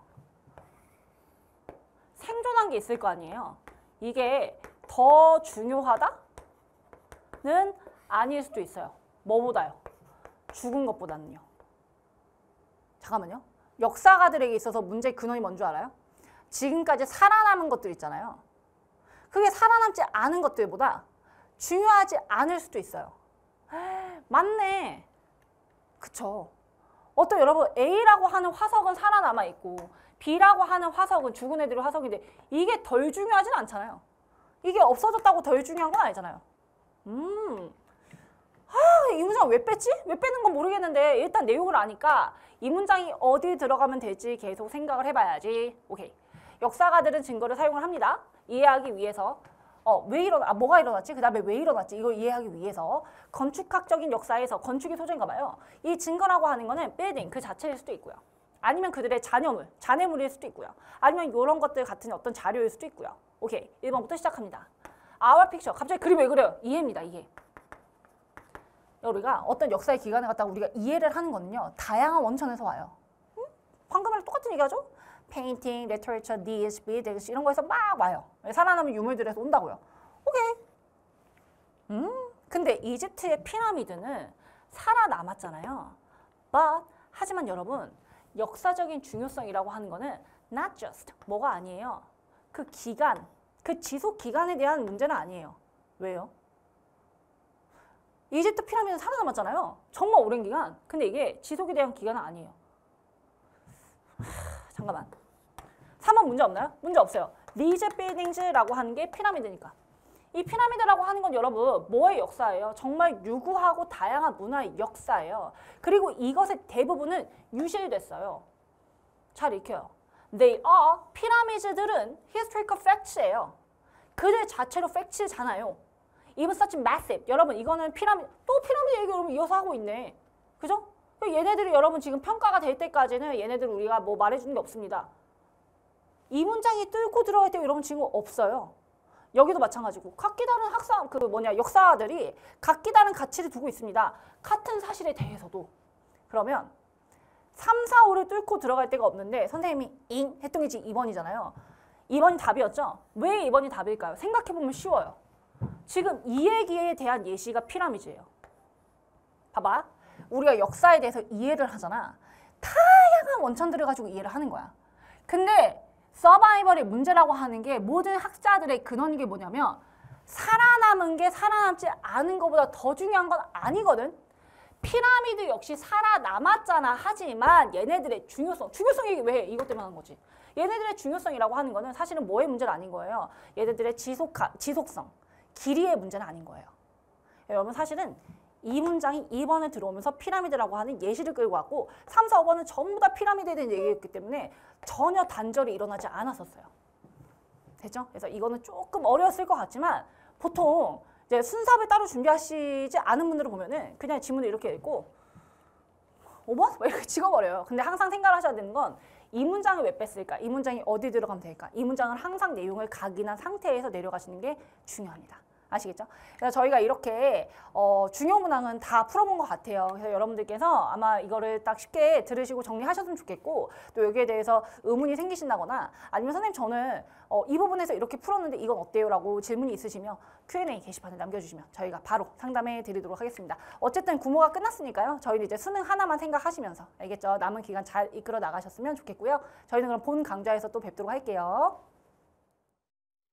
생존한 게 있을 거 아니에요. 이게 더 중요하다는 아닐 수도 있어요. 뭐보다요? 죽은 것보다는요. 잠깐만요. 역사가들에게 있어서 문제의 근원이 뭔지 알아요? 지금까지 살아남은 것들 있잖아요. 그게 살아남지 않은 것들보다 중요하지 않을 수도 있어요. 맞네. 그쵸. 어떤 여러분 A라고 하는 화석은 살아남아 있고 B라고 하는 화석은 죽은 애들의 화석인데 이게 덜 중요하진 않잖아요. 이게 없어졌다고 덜 중요한 건 아니잖아요. 이 문장 왜 뺐지? 왜 빼는 건 모르겠는데 일단 내용을 아니까 이 문장이 어디 들어가면 될지 계속 생각을 해봐야지. 오케이. 역사가들은 증거를 사용을 합니다. 이해하기 위해서 뭐가 일어났지? 그 다음에 왜 일어났지? 이걸 이해하기 위해서 건축학적인 역사에서 건축이 소재인가 봐요. 이 증거라고 하는 거는 빌딩 그 자체일 수도 있고요. 아니면 그들의 잔해물일 수도 있고요. 아니면 이런 것들 같은 어떤 자료일 수도 있고요. 오케이. 1번부터 시작합니다. Our picture. 갑자기 그림 왜 그래요? 이해입니다. 이해. 우리가 어떤 역사의 기간을 갖다가 우리가 이해를 하는 거는요. 다양한 원천에서 와요. 방금이랑 똑같은 얘기하죠? 페인팅, 리터처, 디스, 비드스 이런 거에서 막 와요. 살아남은 유물들에서 온다고요. 오케이. 근데 이집트의 피라미드는 살아남았잖아요. 하지만 여러분 역사적인 중요성이라고 하는 거는 not just 뭐가 아니에요. 그 기간, 그 지속 기간에 대한 문제는 아니에요. 왜요? 이집트 피라미드는 살아남았잖아요. 정말 오랜 기간. 근데 이게 지속에 대한 기간은 아니에요. 잠깐만. 3번 문제 없나요? 문제 없어요. These buildings라고 하는 게 피라미드니까. 이 피라미드라고 하는 건 여러분 뭐의 역사예요? 정말 유구하고 다양한 문화의 역사예요. 그리고 이것의 대부분은 유실됐어요. 잘 익혀요. They are, 피라미드들은 historical facts예요. 그들 자체로 facts잖아요. Even such massive. 여러분 이거는 피라미드 얘기 여러분 이어서 하고 있네. 그죠? 얘네들이 여러분 지금 평가가 될 때까지는 얘네들 우리가 뭐 말해주는 게 없습니다. 이 문장이 뚫고 들어갈 때 여러분 지금 없어요. 여기도 마찬가지고 각기 다른 역사들이 각기 다른 가치를 두고 있습니다. 같은 사실에 대해서도. 그러면 3, 4, 5를 뚫고 들어갈 데가 없는데 선생님이 잉 했던 게 지금 2번이잖아요. 2번이 답이었죠? 왜 2번이 답일까요? 생각해보면 쉬워요. 지금 이 얘기에 대한 예시가 피라미드예요. 봐봐. 우리가 역사에 대해서 이해를 하잖아. 다양한 원천들을 가지고 이해를 하는 거야. 근데 서바이벌의 문제라고 하는 게 모든 학자들의 근원인 게 뭐냐면 살아남은 게 살아남지 않은 것보다 더 중요한 건 아니거든. 피라미드 역시 살아남았잖아. 하지만 얘네들의 중요성이 왜 해? 이것 때문에 하는 거지. 얘네들의 중요성이라고 하는 거는 사실은 뭐의 문제는 아닌 거예요. 얘네들의 지속성, 길이의 문제는 아닌 거예요. 여러분 사실은 이 문장이 2번에 들어오면서 피라미드라고 하는 예시를 끌고 왔고 3, 4, 5번은 전부 다 피라미드에 대한 얘기였기 때문에 전혀 단절이 일어나지 않았었어요. 됐죠? 그래서 이거는 조금 어려웠을 것 같지만 보통 이제 순삽을 따로 준비하시지 않은 분들을 보면은 그냥 지문을 이렇게 읽고 5번? 이렇게 찍어버려요. 근데 항상 생각을 하셔야 되는 건 이 문장을 왜 뺐을까? 이 문장이 어디 들어가면 될까? 이 문장은 항상 내용을 각인한 상태에서 내려가시는 게 중요합니다. 아시겠죠? 그래서 저희가 이렇게 중요 문항은 다 풀어본 것 같아요. 그래서 여러분들께서 아마 이거를 딱 쉽게 들으시고 정리하셨으면 좋겠고, 또 여기에 대해서 의문이 생기신다거나 아니면 선생님 저는 이 부분에서 이렇게 풀었는데 이건 어때요? 라고 질문이 있으시면 Q&A 게시판에 남겨주시면 저희가 바로 상담해 드리도록 하겠습니다. 어쨌든 구모가 끝났으니까요. 저희는 이제 수능 하나만 생각하시면서, 알겠죠? 남은 기간 잘 이끌어 나가셨으면 좋겠고요. 저희는 그럼 본 강좌에서 또 뵙도록 할게요.